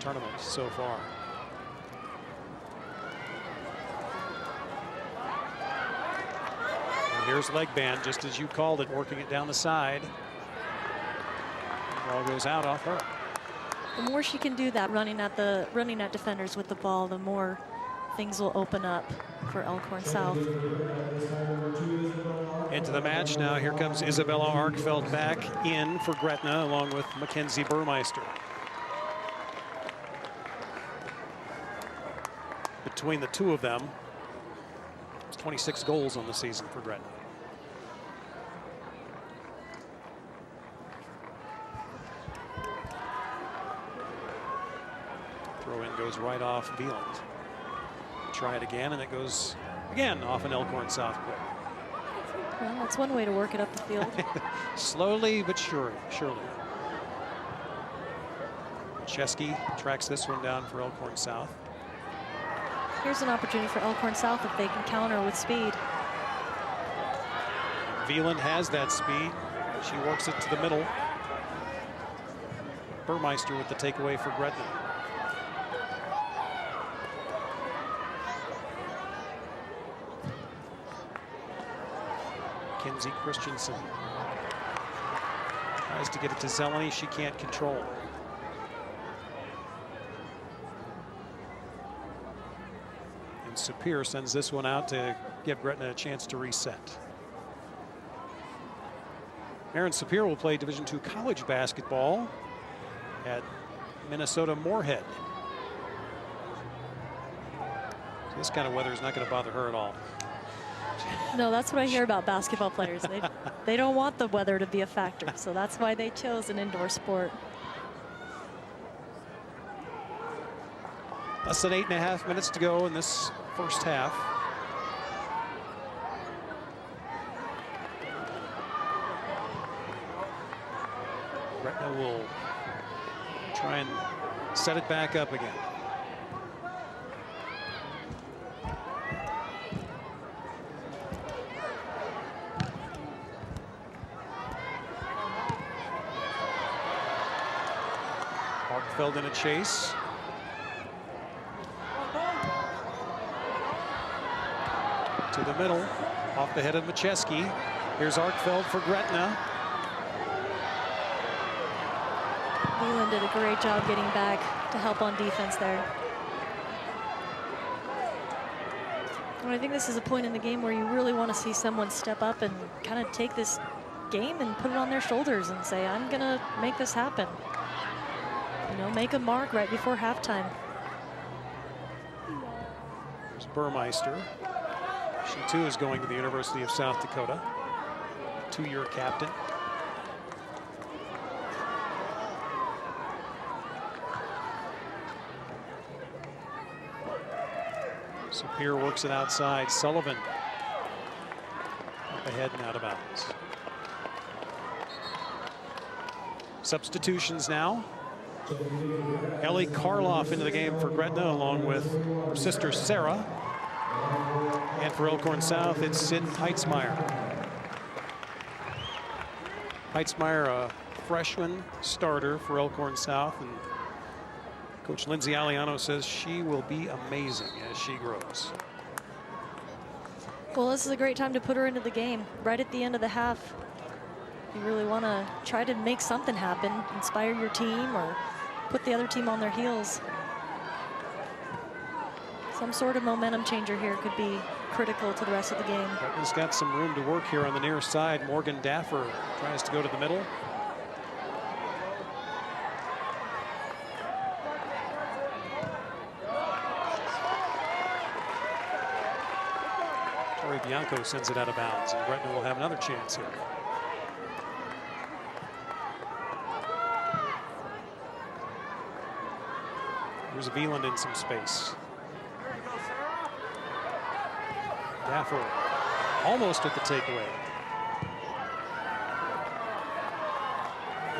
tournament so far. And here's Legband, just as you called it, working it down the side. The ball goes out off her.
The more she can do that, running at defenders with the ball, the more things will open up for Elkhorn South.
Into the match now. Here comes Isabella Arkfeld back in for Gretna, along with Mackenzie Burmeister. Between the two of them, it's 26 goals on the season for Gretna. Throw in goes right off Wieland. Try it again, and it goes again off an Elkhorn South play.
Well, that's one way to work it up the field.
Slowly but surely. Chesky tracks this one down for Elkhorn South.
Here's an opportunity for Elkhorn South if they can counter with speed.
Wieland has that speed. She works it to the middle. Burmeister with the takeaway for Gretna. Kinsey Christensen tries to get it to Zeleny. She can't control. And Sapir sends this one out to give Gretna a chance to reset. Aaron Sapir will play Division II college basketball at Minnesota Moorhead. So this kind of weather is not going to bother her at all.
No, that's what I hear about basketball players. They don't want the weather to be a factor, so that's why they chose an indoor sport.
Less than 8.5 minutes to go in this first half. Gretna will try and set it back up again. Arkfeld in a chase. To the middle, off the head of Macheski. Here's Arkfeld for Gretna.
Wieland did a great job getting back to help on defense there. And I think this is a point in the game where you really want to see someone step up and kind of take this game and put it on their shoulders and say, I'm going to make this happen. You know, make a mark right before halftime.
There's Burmeister. She too is going to the University of South Dakota. Two-year captain. Sapir works it outside. Sullivan up ahead and out of bounds. Substitutions now. Ellie Karloff into the game for Gretna, along with her sister Sarah. And for Elkhorn South, it's Sid Heitzmeyer. Heitzmeyer, a freshman starter for Elkhorn South, and Coach Lindsay Aliano says she will be amazing as she grows.
Well, this is a great time to put her into the game right at the end of the half. You really want to try to make something happen, inspire your team, or put the other team on their heels. Some sort of momentum changer here could be critical to the rest of the game.
Gretna's got some room to work here on the near side. Morgan Daffer tries to go to the middle. Tori Bianco sends it out of bounds, and Gretna will have another chance here. Here's Wieland in some space. Daffer almost at the takeaway.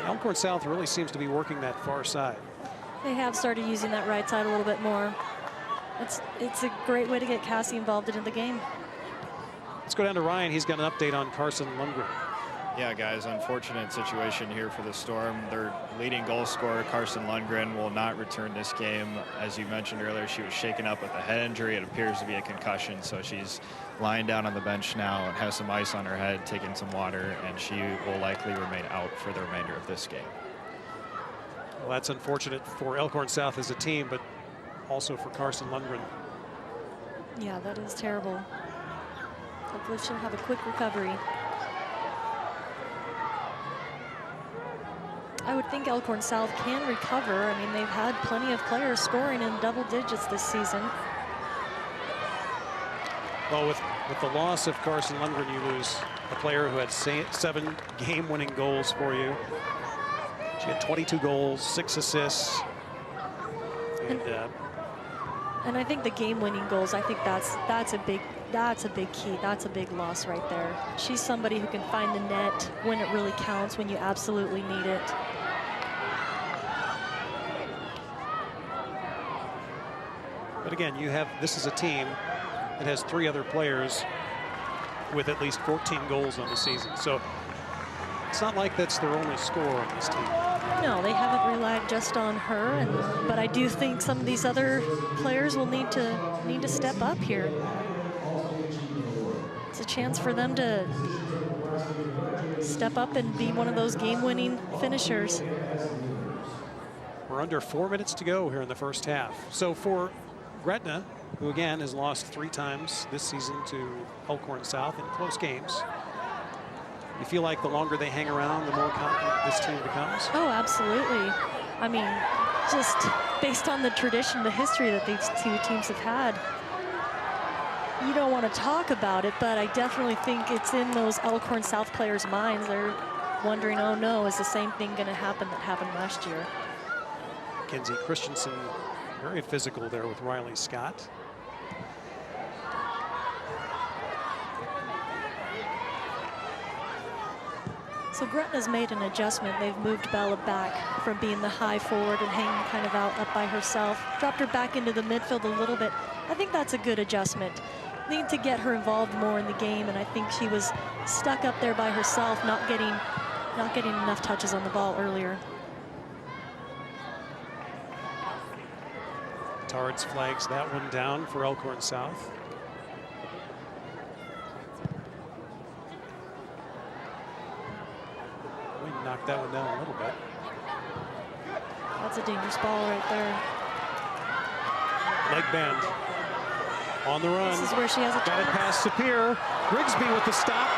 Elkhorn South really seems to be working that far side.
They have started using that right side a little bit more. It's a great way to get Cassie involved in the game.
Let's go down to Ryan. He's got an update on Carson Lundgren.
Yeah, guys, unfortunate situation here for the Storm. Their leading goal scorer, Carson Lundgren, will not return this game. As you mentioned earlier, she was shaken up with a head injury. It appears to be a concussion, so she's lying down on the bench now and has some ice on her head, taking some water, and she will likely remain out for the remainder of this game.
Well, that's unfortunate for Elkhorn South as a team, but also for Carson Lundgren.
Yeah, that is terrible. Hopefully she'll have a quick recovery. I would think Elkhorn South can recover. I mean, they've had plenty of players scoring in double digits this season.
Well, with the loss of Carson Lundgren, you lose a player who had 7 game-winning goals for you. She had 22 goals, 6 assists.
And I think the game-winning goals, I think that's a big key. That's a big loss right there. She's somebody who can find the net when it really counts, when you absolutely need it.
But again, this is a team that has 3 other players with at least 14 goals on the season. So it's not like that's their only score on this team.
No, they haven't relied just on her, but I do think some of these other players will need to step up here. It's a chance for them to step up and be one of those game-winning finishers.
We're under 4 minutes to go here in the first half. So for Gretna, who again has lost 3 times this season to Elkhorn South in close games, you feel like the longer they hang around, the more confident this team becomes?
Oh, absolutely. I mean, just based on the tradition, the history that these 2 teams have had, you don't want to talk about it, but I definitely think it's in those Elkhorn South players' minds. They're wondering, oh no, is the same thing going to happen that happened last year?
Kenzie Christensen, very physical there with Riley Scott.
So Gretna's made an adjustment. They've moved Bella back from being the high forward and hanging kind of out up by herself. Dropped her back into the midfield a little bit. I think that's a good adjustment. Need to get her involved more in the game, and I think she was stuck up there by herself, not getting enough touches on the ball earlier.
Tards flags that one down for Elkhorn South. We knocked that one down a little bit.
That's a dangerous ball right there.
Leg bend. On the run.
This is where she has a
got it past Sapir. Grigsby with the stop.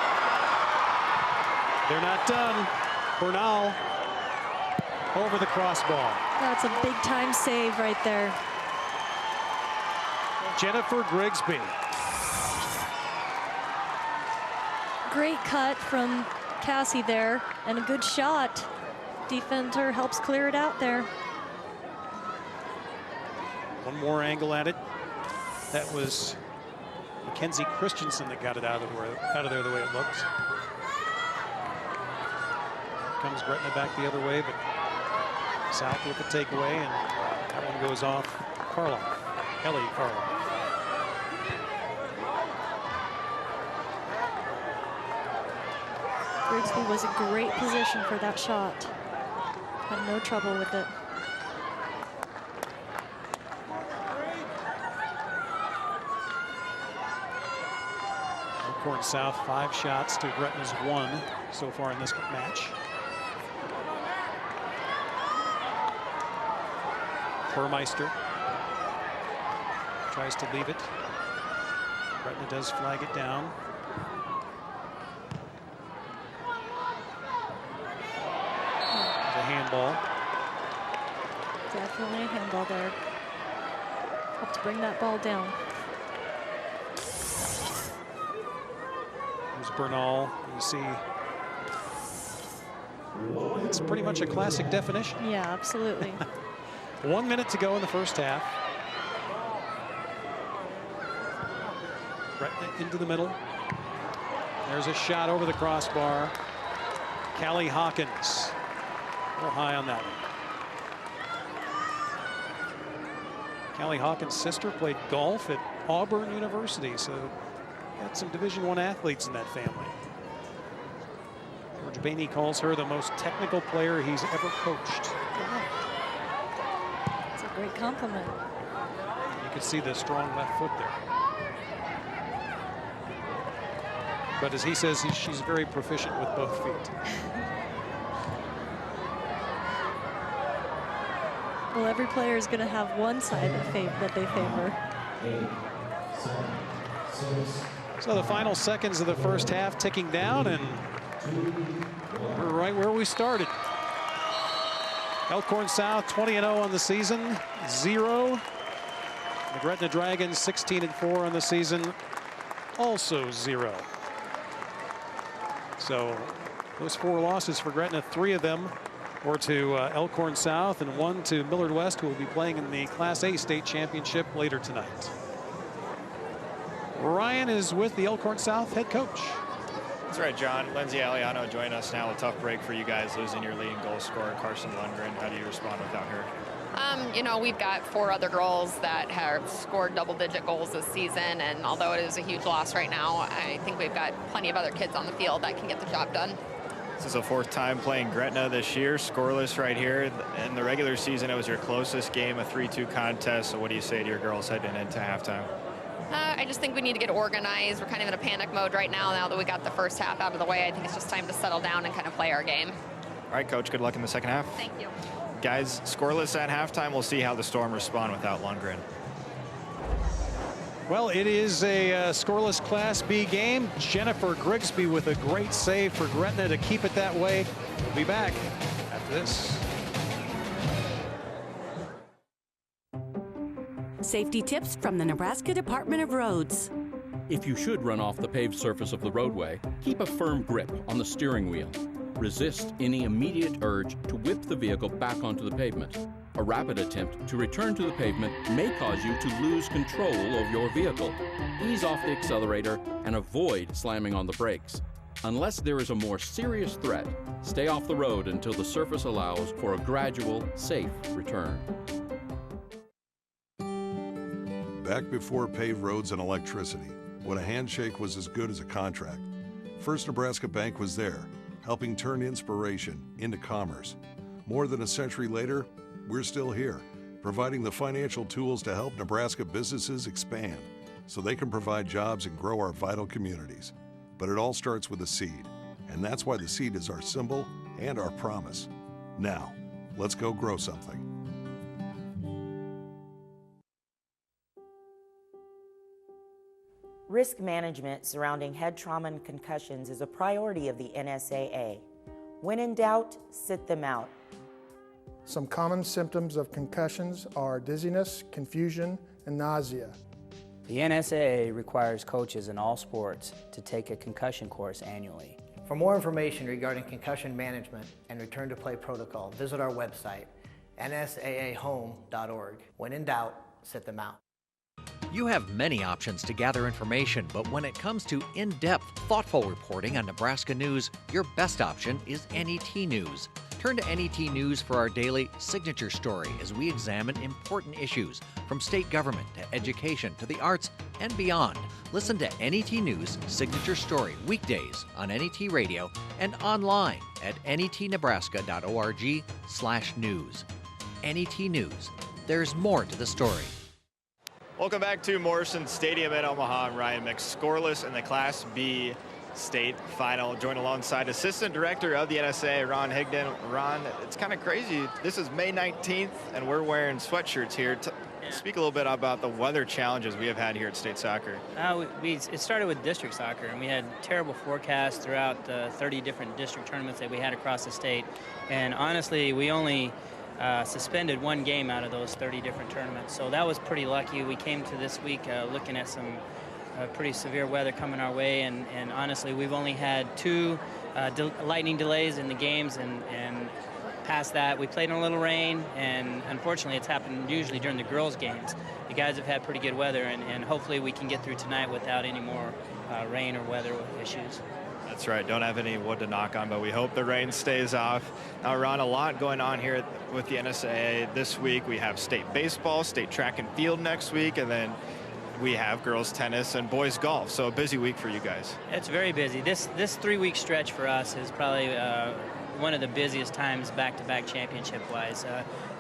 They're not done. Bernal over the crossbar.
That's a big time save right there.
Jennifer Grigsby.
Great cut from Cassie there, and a good shot. Defender helps clear it out there.
One more angle at it. That was Mackenzie Christensen that got it out of there the way it looked. Comes Gretna back the other way, but South with the takeaway, and that one goes off Karloff, Ellie Karloff.
Grigsby was a great position for that shot. Had no trouble with it.
Elkhorn South 5 shots to Gretna's 1 so far in this match. Burmeister tries to leave it. Gretna does flag it down. There's a handball.
Definitely a handball there. Help to bring that ball down.
There's Bernal. You see, it's pretty much a classic definition.
Yeah, absolutely.
1 minute to go in the first half. Gretna into the middle. There's a shot over the crossbar. Callie Hawkins little high on that one. Callie Hawkins' sister played golf at Auburn University, so got some Division I athletes in that family. George Bainey calls her the most technical player he's ever coached.
It's a great compliment.
You can see the strong left foot there. But as he says, she's very proficient with both feet.
Well, every player is going to have one side that they favor.
So the final seconds of the first half ticking down, and we're right where we started. Elkhorn South 20-0 on the season, 0. The Gretna Dragons 16-4 on the season, also 0. So those 4 losses for Gretna, 3 of them were to Elkhorn South and 1 to Millard West, who will be playing in the Class A state championship later tonight. Ryan is with the Elkhorn South head coach.
That's right, John. Lindsay Aliano joining us now. A tough break for you guys, losing your leading goal scorer, Carson Lundgren. How do you respond without her?
You know, we've got 4 other girls that have scored double-digit goals this season, and although it is a huge loss right now, I think we've got plenty of other kids on the field that can get the job done.
This is the 4th time playing Gretna this year, scoreless right here. In the regular season, it was your closest game, a 3-2 contest. So what do you say to your girls heading into halftime?
I just think we need to get organized. We're kind of in a panic mode right now that we got the first half out of the way. I think it's just time to settle down and kind of play our game.
All right, Coach, good luck in the second half.
Thank you.
Guys, scoreless at halftime. We'll see how the Storm respond without Lundgren.
Well, it is a scoreless Class B game. Jennifer Grigsby with a great save for Gretna to keep it that way. We'll be back after this.
Safety tips from the Nebraska Department of Roads.
If you should run off the paved surface of the roadway, keep a firm grip on the steering wheel. Resist any immediate urge to whip the vehicle back onto the pavement. A rapid attempt to return to the pavement may cause you to lose control of your vehicle. Ease off the accelerator and avoid slamming on the brakes. Unless there is a more serious threat, stay off the road until the surface allows for a gradual, safe return.
Back before paved roads and electricity, when a handshake was as good as a contract, First Nebraska Bank was there, helping turn inspiration into commerce. More than a century later, we're still here, providing the financial tools to help Nebraska businesses expand so they can provide jobs and grow our vital communities. But it all starts with a seed, and that's why the seed is our symbol and our promise. Now, let's go grow something.
Risk management surrounding head trauma and concussions is a priority of the NSAA. When in doubt, sit them out.
Some common symptoms of concussions are dizziness, confusion, and nausea.
The NSAA requires coaches in all sports to take a concussion course annually.
For more information regarding concussion management and return to play protocol, visit our website, nsaahome.org. When in doubt, sit them out.
You have many options to gather information, but when it comes to in-depth, thoughtful reporting on Nebraska news, your best option is NET News. Turn to NET News for our daily signature story as we examine important issues from state government to education to the arts and beyond. Listen to NET News Signature Story weekdays on NET Radio and online at netnebraska.org/news. NET News. There's more to the story.
Welcome back to Morrison Stadium in Omaha. I'm Ryan Mix, scoreless in the Class B state final. Joined alongside Assistant Director of the NSAA, Ron Higdon. Ron, it's kind of crazy. This is May 19th, and we're wearing sweatshirts here. Speak a little bit about the weather challenges we have had here at state soccer.
It started with district soccer, and we had terrible forecasts throughout the 30 different district tournaments that we had across the state. And honestly, we only suspended one game out of those 30 different tournaments. So that was pretty lucky. We came to this week looking at some pretty severe weather coming our way, and honestly, we've only had 2 lightning delays in the games, and past that, we played in a little rain, and unfortunately, it's happened usually during the girls' games. The guys have had pretty good weather, and hopefully we can get through tonight without any more rain or weather issues.
That's right. Don't have any wood to knock on, but we hope the rain stays off. Now, Ron, a lot going on here with the NSAA this week. We have state baseball, state track and field next week, and then we have girls tennis and boys golf. So a busy week for you guys.
It's very busy. This 3-week stretch for us is probably one of the busiest times back-to-back championship-wise.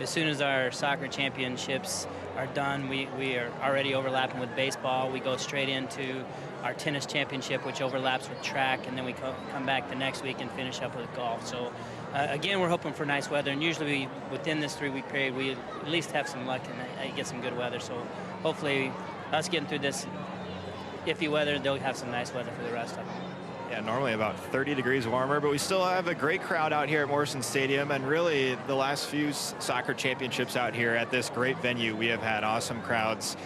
As soon as our soccer championships are done, we are already overlapping with baseball. We go straight into our tennis championship, which overlaps with track, and then we come back the next week and finish up with golf. So again, we're hoping for nice weather, and usually within this 3-week period, we at least have some luck and get some good weather. So hopefully us getting through this iffy weather, they'll have some nice weather for the rest of them.
Yeah, normally about 30 degrees warmer, but we still have a great crowd out here at Morrison Stadium, and really the last few soccer championships out here at this great venue, we have had awesome crowds.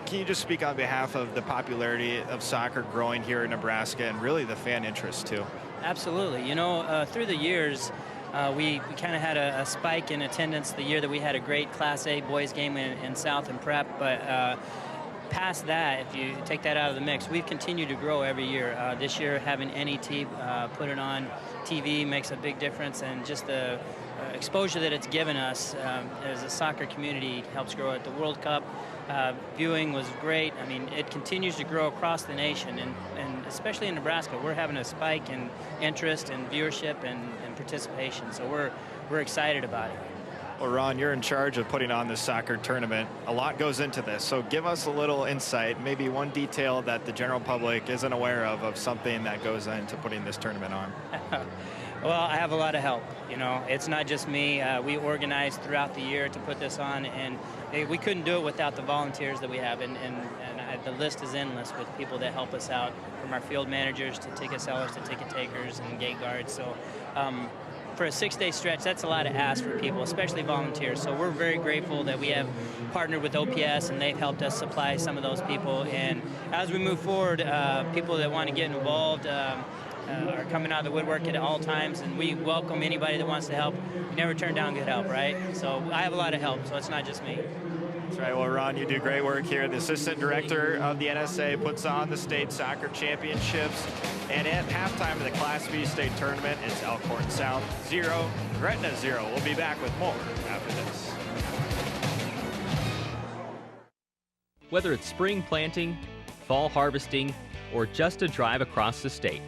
Can you just speak on behalf of the popularity of soccer growing here in Nebraska and really the fan interest too?
Absolutely. You know, through the years, we kind of had a spike in attendance the year that we had a great Class A boys game in South and Prep, but past that, if you take that out of the mix, we've continued to grow every year. This year, having NET put it on TV makes a big difference, and just the exposure that it's given us as a soccer community helps grow it. The World Cup viewing was great. I mean, it continues to grow across the nation, and especially in Nebraska, we're having a spike in interest and viewership and participation, so we're excited about it.
Well, Ron, you're in charge of putting on this soccer tournament. A lot goes into this, so give us a little insight, maybe one detail that the general public isn't aware of something that goes into putting this tournament on.
Well, I have a lot of help. You know, it's not just me. We organized throughout the year to put this on, and we couldn't do it without the volunteers that we have, and the list is endless with people that help us out, from our field managers to ticket sellers to ticket takers and gate guards. So for a 6-day stretch, that's a lot to ask for people, especially volunteers. So we're very grateful that we have partnered with OPS, and they've helped us supply some of those people. And as we move forward, people that want to get involved are coming out of the woodwork at all times, and we welcome anybody that wants to help. We never turn down good help, right? So I have a lot of help, so it's not just me.
That's right. Well, Ron, you do great work here. The assistant director of the NSAA puts on the state soccer championships. And at halftime of the Class B state tournament, it's Elkhorn South 0, Gretna 0. We'll be back with more after this.
Whether it's spring planting, fall harvesting, or just a drive across the state,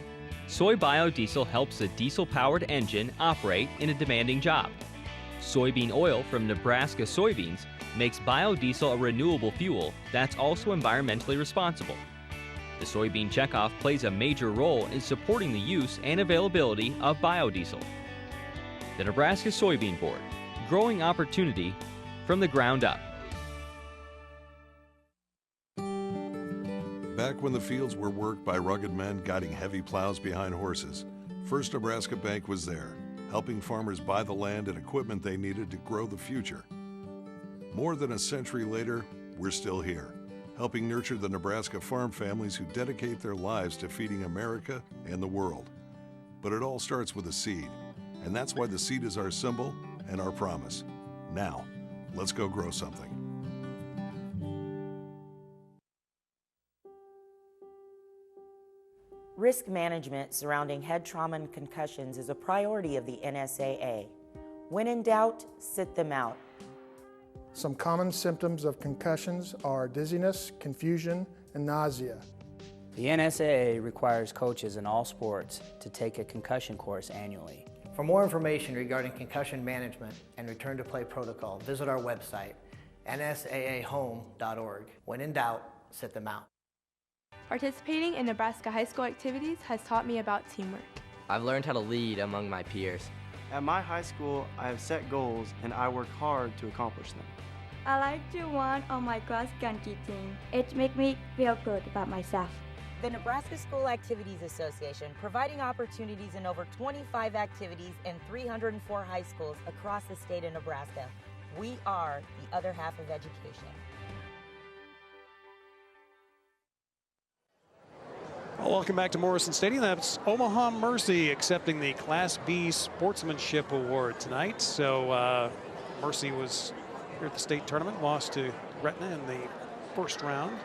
soy biodiesel helps a diesel-powered engine operate in a demanding job. Soybean oil from Nebraska soybeans makes biodiesel a renewable fuel that's also environmentally responsible. The soybean checkoff plays a major role in supporting the use and availability of biodiesel. The Nebraska Soybean Board, growing opportunity from the ground up.
Back when the fields were worked by rugged men guiding heavy plows behind horses, First Nebraska Bank was there, helping farmers buy the land and equipment they needed to grow the future. More than a century later, we're still here, helping nurture the Nebraska farm families who dedicate their lives to feeding America and the world. But it all starts with a seed, and that's why the seed is our symbol and our promise. Now, let's go grow something.
Risk management surrounding head trauma and concussions is a priority of the NSAA. When in doubt, sit them out.
Some common symptoms of concussions are dizziness, confusion, and nausea.
The NSAA requires coaches in all sports to take a concussion course annually.
For more information regarding concussion management and return to play protocol, visit our website, nsaahome.org. When in doubt, sit them out.
Participating in Nebraska high school activities has taught me about teamwork.
I've learned how to lead among my peers.
At my high school, I have set goals and I work hard to accomplish them.
I like to run on my cross country team. It makes me feel good about myself.
The Nebraska School Activities Association, providing opportunities in over 25 activities in 304 high schools across the state of Nebraska. We are the other half of education.
Well, welcome back to Morrison Stadium. That's Omaha Mercy accepting the Class B Sportsmanship Award tonight. So Mercy was here at the state tournament, lost to Gretna in the first round.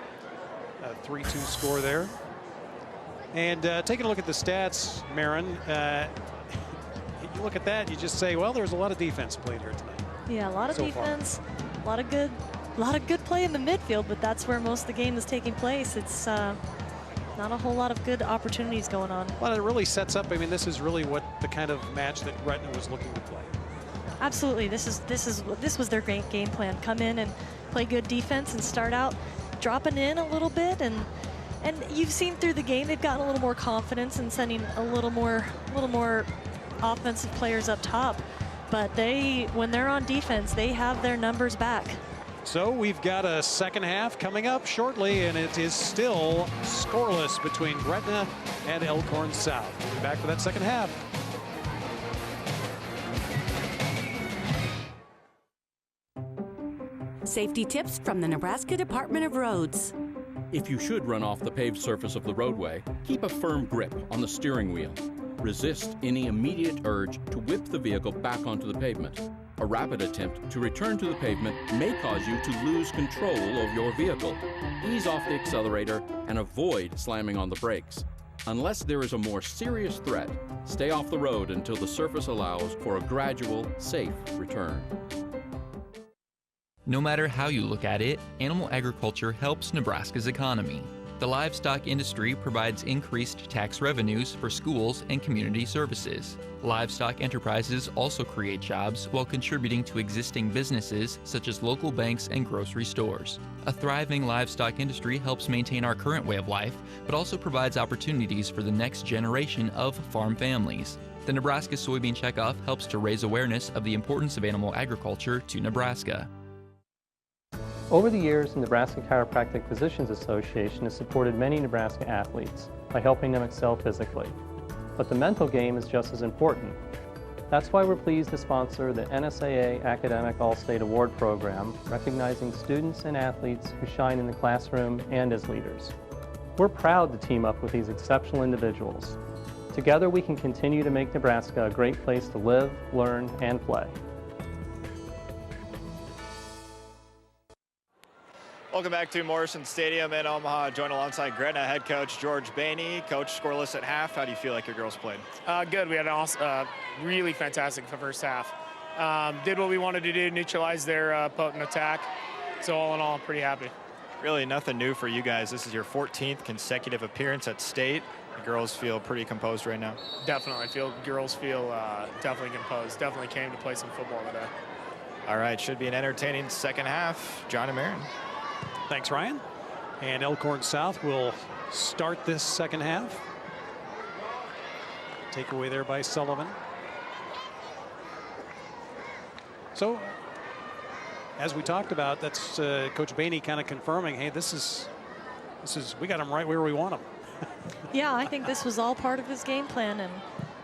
A 3-2 score there. And taking a look at the stats, Marin, you look at that, you just say, well, there's a lot of defense played here tonight.
Yeah, a lot of defense, a lot of good play in the midfield, but that's where most of the game is taking place. It's not a whole lot of good opportunities going on.
Well, it really sets up, I mean, this is really what the kind of match that Gretna was looking to play.
Absolutely, this was their great game plan. Come in and play good defense and start out dropping in a little bit, and you've seen through the game they've gotten a little more confidence and sending a little more offensive players up top. But when they're on defense, they have their numbers back.
So we've got a second half coming up shortly, and it is still scoreless between Gretna and Elkhorn South. We'll be back for that second half.
Safety tips from the Nebraska Department of Roads.
If you should run off the paved surface of the roadway, keep a firm grip on the steering wheel. Resist any immediate urge to whip the vehicle back onto the pavement. A rapid attempt to return to the pavement may cause you to lose control of your vehicle. Ease off the accelerator and avoid slamming on the brakes. Unless there is a more serious threat, stay off the road until the surface allows for a gradual, safe return.
No matter how you look at it, animal agriculture helps Nebraska's economy. The livestock industry provides increased tax revenues for schools and community services. Livestock enterprises also create jobs while contributing to existing businesses such as local banks and grocery stores. A thriving livestock industry helps maintain our current way of life, but also provides opportunities for the next generation of farm families. The Nebraska Soybean Checkoff helps to raise awareness of the importance of animal agriculture to Nebraska.
Over the years, the Nebraska Chiropractic Physicians Association has supported many Nebraska athletes by helping them excel physically. But the mental game is just as important. That's why we're pleased to sponsor the NSAA Academic All-State Award Program, recognizing students and athletes who shine in the classroom and as leaders. We're proud to team up with these exceptional individuals. Together we can continue to make Nebraska a great place to live, learn, and play.
Welcome back to Morrison Stadium in Omaha. Joined alongside Gretna head coach George Bainey. Coach, scoreless at half. How do you feel like your girls played?
Good. We had an really fantastic first half. Did what we wanted to do, neutralize their potent attack. So all in all, I'm pretty happy.
Really nothing new for you guys. This is your 14th consecutive appearance at state. The girls feel pretty composed right now.
Definitely. Girls feel definitely composed. Definitely came to play some football today.
All right. Should be an entertaining second half. John and Marin.
Thanks, Ryan. And Elkhorn South will start this second half. Takeaway there by Sullivan. So, as we talked about, that's Coach Bainey kind of confirming, hey, this is we got them right where we want them.
Yeah, I think this was all part of his game plan, and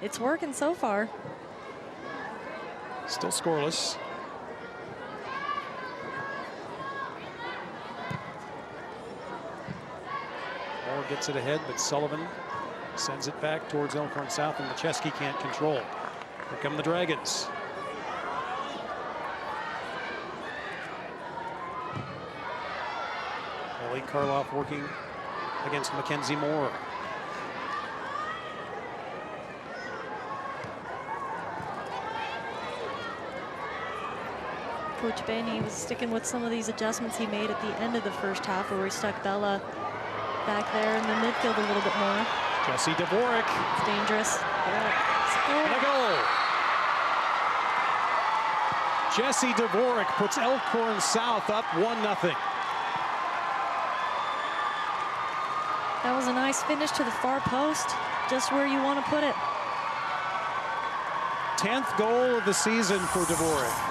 it's working so far.
Still scoreless. Moore gets it ahead, but Sullivan sends it back towards Elkhorn South, and Macheski can't control. Here come the Dragons. Ellie Karloff working against Mackenzie Moore.
Coach Bainey was sticking with some of these adjustments he made at the end of the first half, where he stuck Bella back there in the midfield a little bit more.
Jesse Dvorak.
It's dangerous.
And a goal. Jesse Dvorak puts Elkhorn South up 1-0.
That was a nice finish to the far post, just where you want to put it.
10th goal of the season for Dvorak.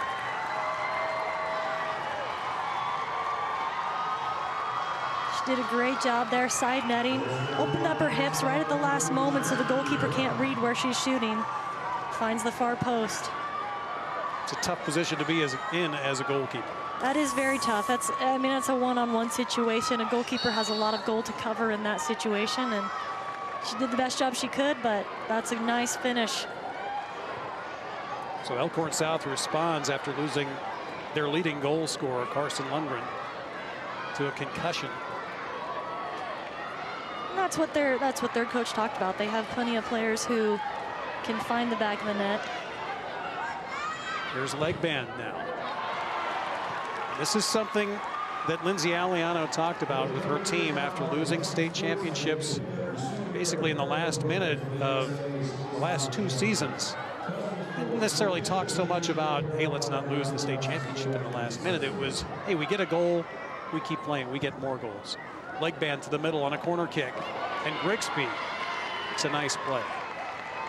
She did a great job there, side netting, opened up her hips right at the last moment so the goalkeeper can't read where she's shooting. Finds the far post.
It's a tough position to be in as a goalkeeper.
That is very tough. That's a one-on-one situation. A goalkeeper has a lot of goal to cover in that situation, and she did the best job she could, but that's a nice finish.
So Elkhorn South responds after losing their leading goal scorer, Carson Lundgren, to a concussion.
And that's what their coach talked about. They have plenty of players who can find the back of the net.
Here's leg band now. This is something that Lindsay Aliano talked about with her team after losing state championships basically in the last minute of the last 2 seasons. Didn't necessarily talk so much about, hey, let's not lose the state championship in the last minute. It was, hey, we get a goal, we keep playing, we get more goals. Leg band to the middle on a corner kick. And Grigsby, it's a nice play.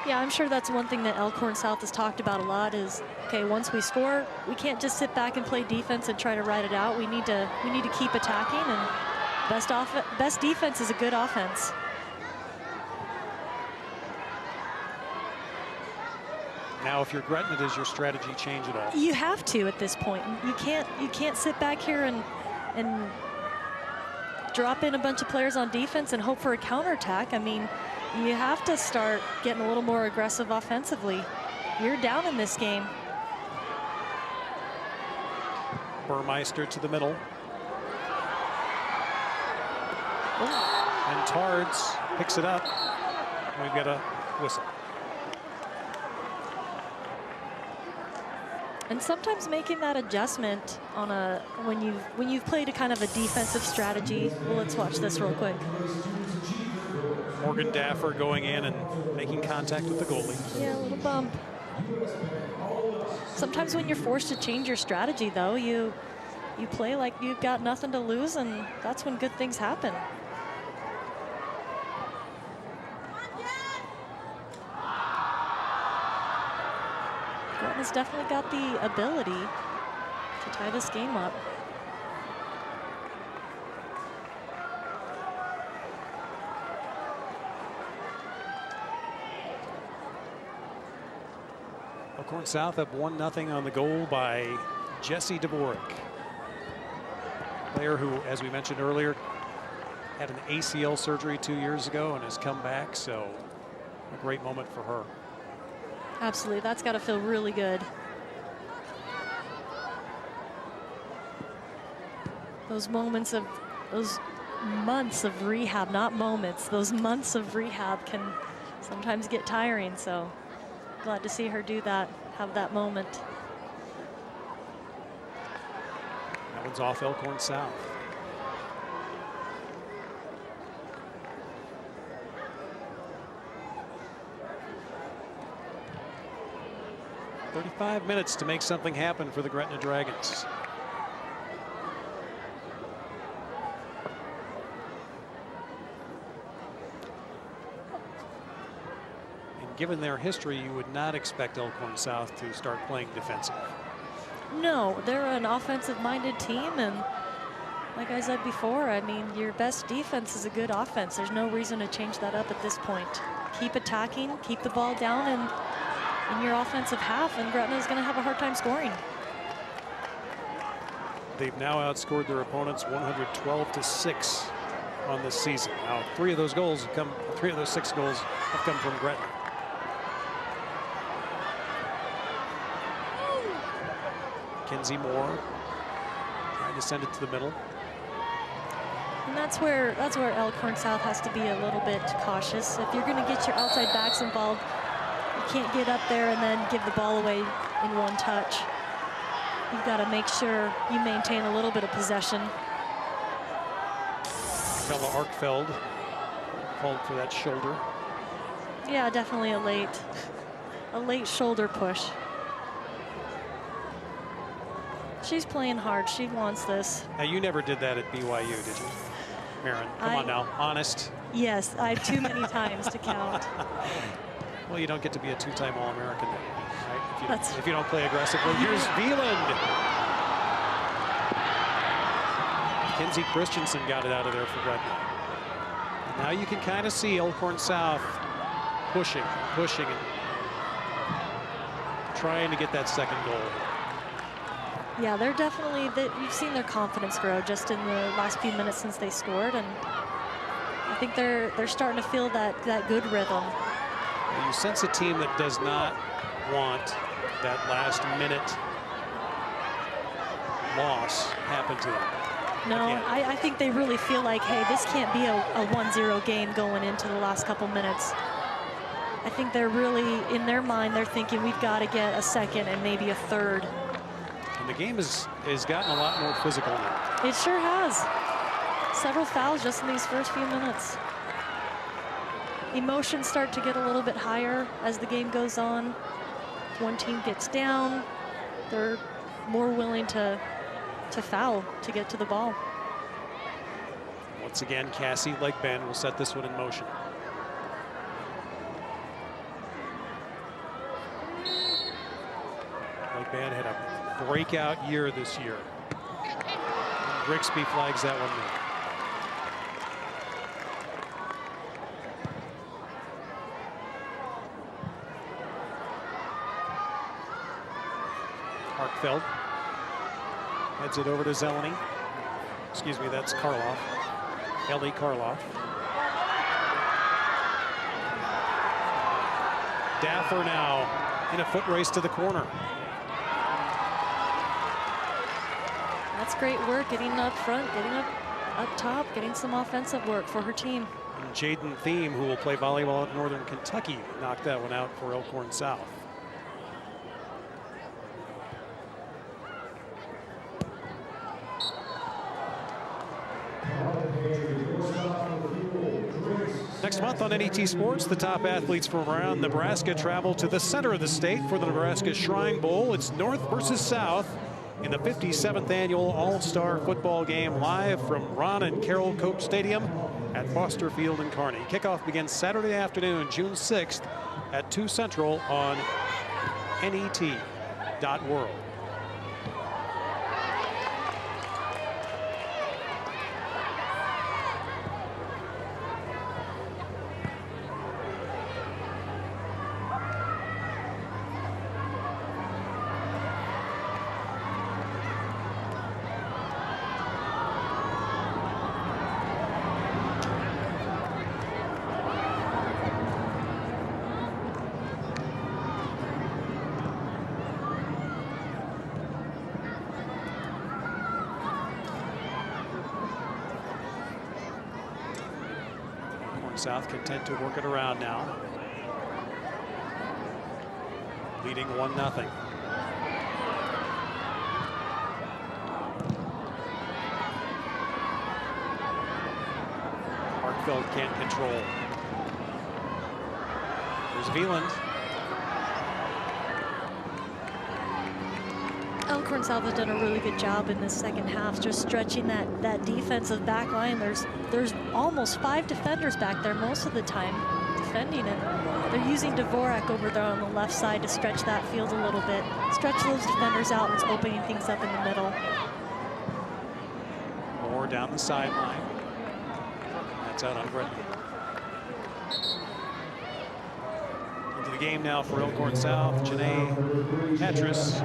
Yeah, I'm sure that's one thing that Elkhorn South has talked about a lot is, okay, once we score, we can't just sit back and play defense and try to ride it out. We need to keep attacking, and best defense is a good offense.
Now, if you're Gretna, does your strategy change at all?
You have to at this point. You can't sit back here and drop in a bunch of players on defense and hope for a counterattack. I mean, you have to start getting a little more aggressive offensively. You're down in this game.
Burmeister to the middle.
Oh.
And Tards picks it up. We've got a whistle.
And sometimes making that adjustment on when you've played a kind of a defensive strategy. Well, let's watch this real quick.
Morgan Daffer going in and making contact with the goalie.
Yeah, a little bump. Sometimes when you're forced to change your strategy, though, you play like you've got nothing to lose, and that's when good things happen. Gretna's definitely got the ability to tie this game up.
Elkhorn South up 1-0 on the goal by Jesse Dvorak. Player who, as we mentioned earlier, had an ACL surgery 2 years ago and has come back, so a great moment for her.
Absolutely, that's got to feel really good. Those months of rehab, not moments, those months of rehab can sometimes get tiring, so glad to see her do that, have that moment.
That one's off Elkhorn South. "35 minutes to make something happen for the Gretna Dragons." Given their history, you would not expect Elkhorn South to start playing defensive.
No, they're an offensive-minded team, and like I said before, I mean, your best defense is a good offense. There's no reason to change that up at this point. Keep attacking, keep the ball down in your offensive half, and Gretna is going to have a hard time scoring.
They've now outscored their opponents 112-6 on this season. Now, 3 of those 6 goals have come from Gretna. Kenzie Moore trying to send it to the middle.
And that's where Elkhorn South has to be a little bit cautious. If you're going to get your outside backs involved, you can't get up there and then give the ball away in one touch. You've got to make sure you maintain a little bit of possession.
Bella Arkfeld called for that shoulder.
Yeah, definitely a late shoulder push. She's playing hard. She wants this.
Now, you never did that at BYU, did you, Marin? Come on now, honest.
Yes, I have too many times to count.
Well, you don't get to be a 2-time All-American, right? If you don't play aggressively. Here's Veland. Kinsey Christensen got it out of there for Gretna. Now you can kind of see Elkhorn South pushing, and trying to get that second goal.
Yeah, they're definitely, you've seen their confidence grow just in the last few minutes since they scored, and I think they're starting to feel that good rhythm.
You sense a team that does not want that last minute loss happen to them.
No, I think they really feel like, hey, this can't be a 1-0 game going into the last couple minutes. I think they're really, in their mind, they're thinking we've got to get a second and maybe a third.
And the game has gotten a lot more physical now.
It sure has. Several fouls just in these first few minutes. Emotions start to get a little bit higher as the game goes on. If one team gets down, they're more willing to foul to get to the ball.
Once again, Cassie Legband will set this one in motion. Legband had a breakout year this year. Rixby flags that one now. Harkfeld heads it over to Zeleny. Excuse me, that's Karloff. Ellie Karloff. Daffer now in a foot race to the corner.
That's great work, getting up front, getting up top, getting some offensive work for her team.
And Jaden Thiem, who will play volleyball at Northern Kentucky, knocked that one out for Elkhorn South. Next month on NET Sports, the top athletes from around Nebraska travel to the center of the state for the Nebraska Shrine Bowl. It's North versus South in the 57th annual All-Star Football Game, live from Ron and Carol Cope Stadium at Foster Field in Kearney. Kickoff begins Saturday afternoon, June 6th at 2 Central on net.world. South content to work it around now. Leading 1-0. Harkfeld can't control. There's Veland.
Elkhorn South has done a really good job in this second half, just stretching that defensive back line. There's almost 5 defenders back there most of the time defending, and they're using Dvorak over there on the left side to stretch that field a little bit, stretch those defenders out, and it's opening things up in the middle.
Moore down the sideline. That's out on Gretna. Into the game now for Elkhorn South, Janae Hatris.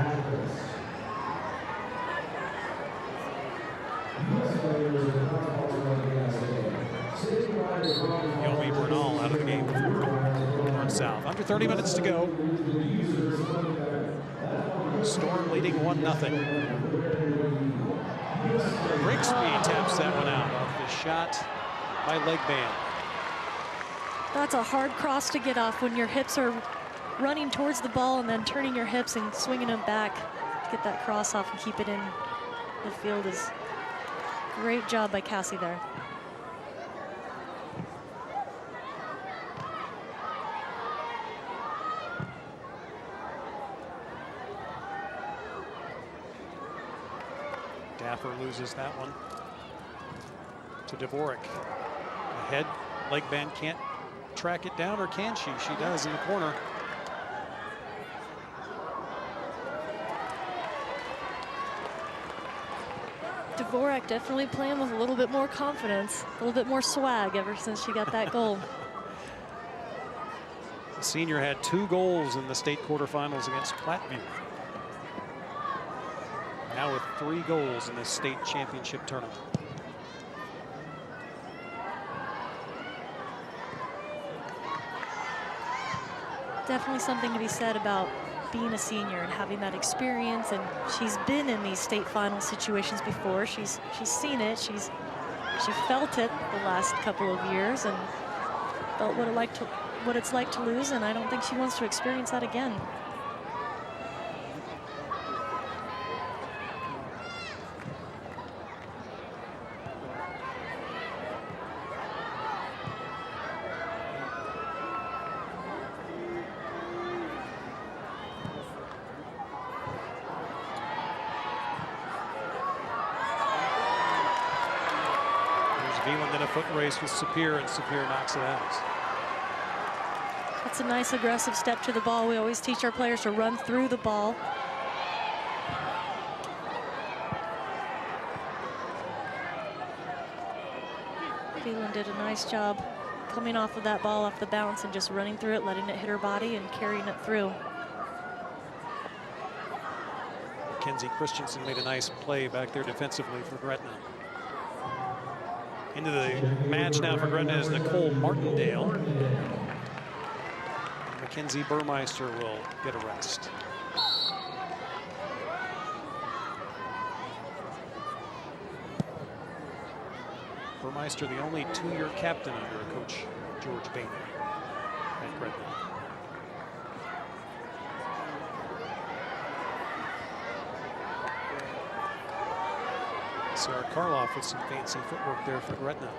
Yomi Bernal out of the game for Elkhorn South. Under 30 minutes to go. Storm leading 1-0. Rixby taps that one out off the shot by Legband.
That's a hard cross to get off when your hips are running towards the ball and then turning your hips and swinging them back. Get that cross off and keep it in the field is great job by Cassie there.
Daffer loses that one to Dvorak. Ahead, Legband can't track it down, or can she? She does in the corner.
Dvorak definitely playing with a little bit more confidence, a little bit more swag ever since she got that goal.
The senior had 2 goals in the state quarterfinals against Platteview. Now with 3 goals in the state championship tournament.
Definitely something to be said about
being a senior and having that experience, and she's been in these state final situations before. She's seen it. She felt it the last couple of years and felt what it's like to lose, and I don't think she wants to experience that again.
Veland in a foot race with Sapir, and Sapir knocks it out.
That's a nice aggressive step to the ball. We always teach our players to run through the ball. Veland did a nice job coming off of that ball off the bounce and just running through it, letting it hit her body and carrying it through.
Mackenzie Christensen made a nice play back there defensively for Gretna. Into the match now for Gretna is Nicole Martindale. Mackenzie Burmeister will get a rest. Burmeister, the only two-year captain under Coach George Bainey at Gretna. Sarah Karloff with some fancy footwork there for Gretna.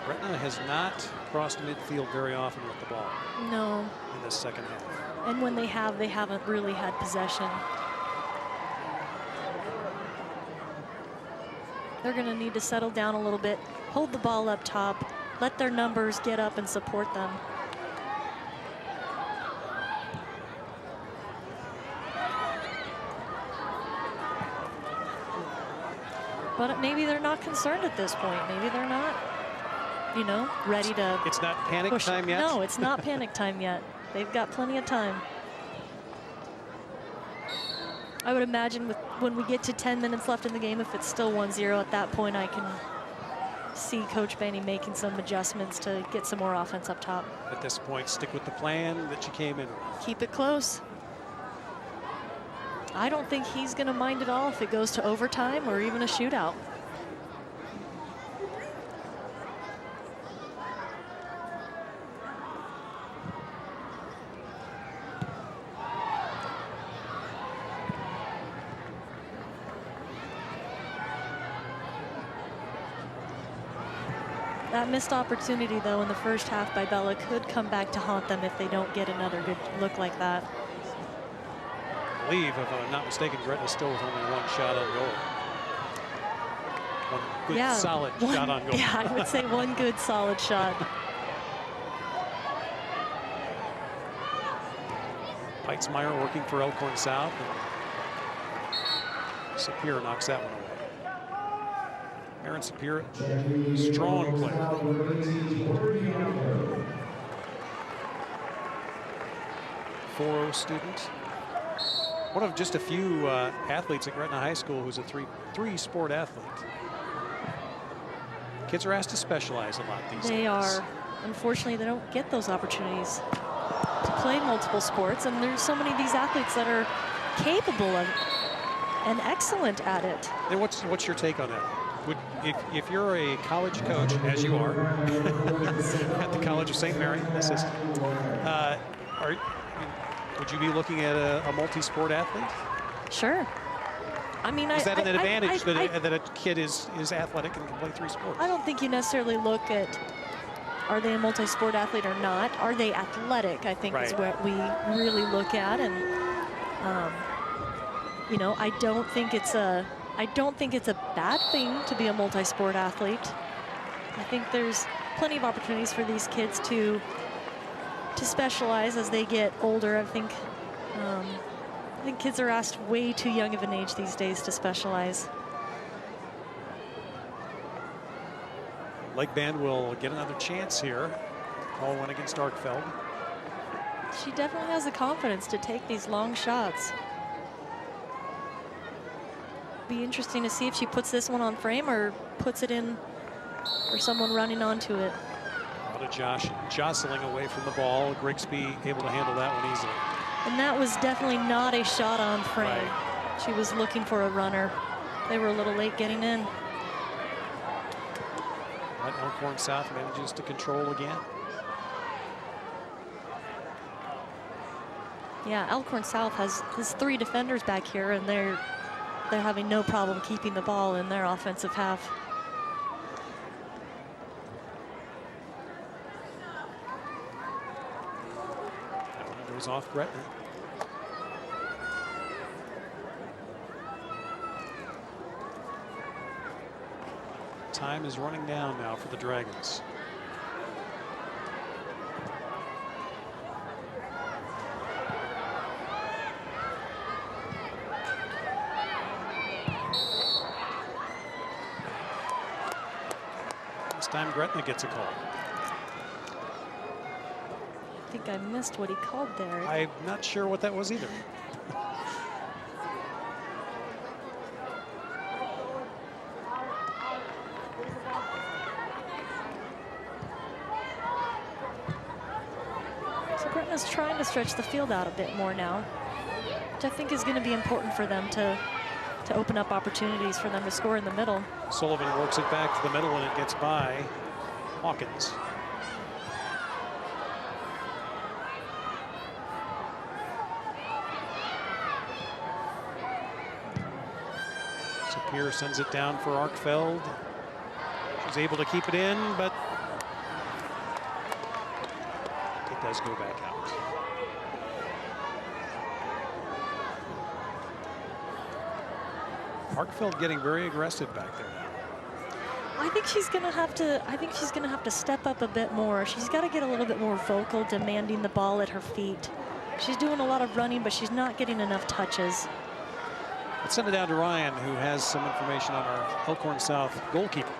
Gretna has not crossed midfield very often with the ball.
No.
In this second half.
And when they have, they haven't really had possession. They're going to need to settle down a little bit, hold the ball up top, let their numbers get up and support them. But maybe they're not concerned at this point. Maybe they're not, you know, ready to
It's not panic
push.
time yet?
No, it's not panic time yet. They've got plenty of time. I would imagine when we get to 10 minutes left in the game, if it's still 1-0 at that point, I can see Coach Bainey making some adjustments to get some more offense up top.
At this point, stick with the plan that you came in with.
Keep it close. I don't think he's going to mind at all if it goes to overtime or even a shootout. That missed opportunity, though, in the first half by Bella could come back to haunt them if they don't get another good look like that.
I believe, if I'm not mistaken, Gretna still with only one shot on goal. One good, solid shot on goal.
Yeah, I would say one good, solid shot.
Peitzmeyer working for Elkhorn South. Sapir knocks that one away. Aaron Sapir, strong player. .40 student. One of just a few athletes at Gretna High School who's a three-sport athlete. Kids are asked to specialize a lot these days.
They are. Unfortunately, they don't get those opportunities to play multiple sports, and there's so many of these athletes that are capable of and excellent at it.
And what's your take on that? If you're a college coach, as you are, at the College of St. Mary, assistant, would you be looking at a multi-sport athlete?
Sure. I mean,
is that an advantage that a kid is athletic and can play three sports? I
don't think you necessarily look at, are they a multi-sport athlete or not? Are they athletic, I think is what we really look at. And, you know, I don't think it's a bad thing to be a multi-sport athlete. I think there's plenty of opportunities for these kids to specialize as they get older. I think kids are asked way too young of an age these days to specialize.
Lake Band will get another chance here. Call one against Arkfeld.
She definitely has the confidence to take these long shots. Be interesting to see if she puts this one on frame or puts it in for someone running onto it.
A lot of jostling away from the ball. Grigsby able to handle that one easily.
And that was definitely not a shot on frame.
Right.
She was looking for a runner. They were a little late getting in.
But Elkhorn South manages to control again.
Yeah, Elkhorn South has 3 defenders back here, and they're having no problem keeping the ball in their offensive half.
That one goes off Gretna. Time is running down now for the Dragons. This time Gretna gets a call.
I think I missed what he called there.
I'm not sure what that was either.
So Gretna's trying to stretch the field out a bit more now, which I think is going to be important for them to open up opportunities for them to score in the middle.
Sullivan works it back to the middle and it gets by Hawkins. Sapir sends it down for Arkfeld. She's able to keep it in, but it does go back out. Arkfeld getting very aggressive back there now.
I think she's going to have to step up a bit more. She's got to get a little bit more vocal, demanding the ball at her feet. She's doing a lot of running, but she's not getting enough touches.
Let's send it down to Ryan, who has some information on our Elkhorn South goalkeeper.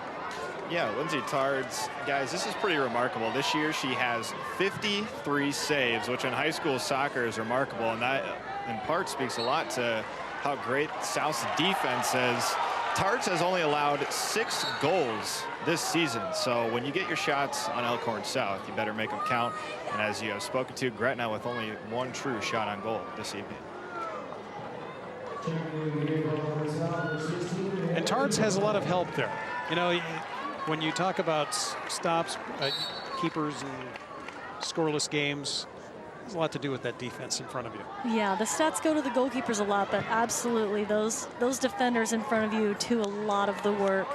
Yeah, Lindsay Tards, guys, this is pretty remarkable. This year she has 53 saves, which in high school soccer is remarkable, and that in part speaks a lot to how great South's defense is. Tards has only allowed 6 goals this season, so when you get your shots on Elkhorn South, you better make them count. And as you have spoken to, Gretna with only 1 true shot on goal this evening.
And Tards has a lot of help there. You know, when you talk about stops, keepers, and scoreless games, there's a lot to do with that defense in front of you.
Yeah, the stats go to the goalkeepers a lot, but absolutely those defenders in front of you do a lot of the work.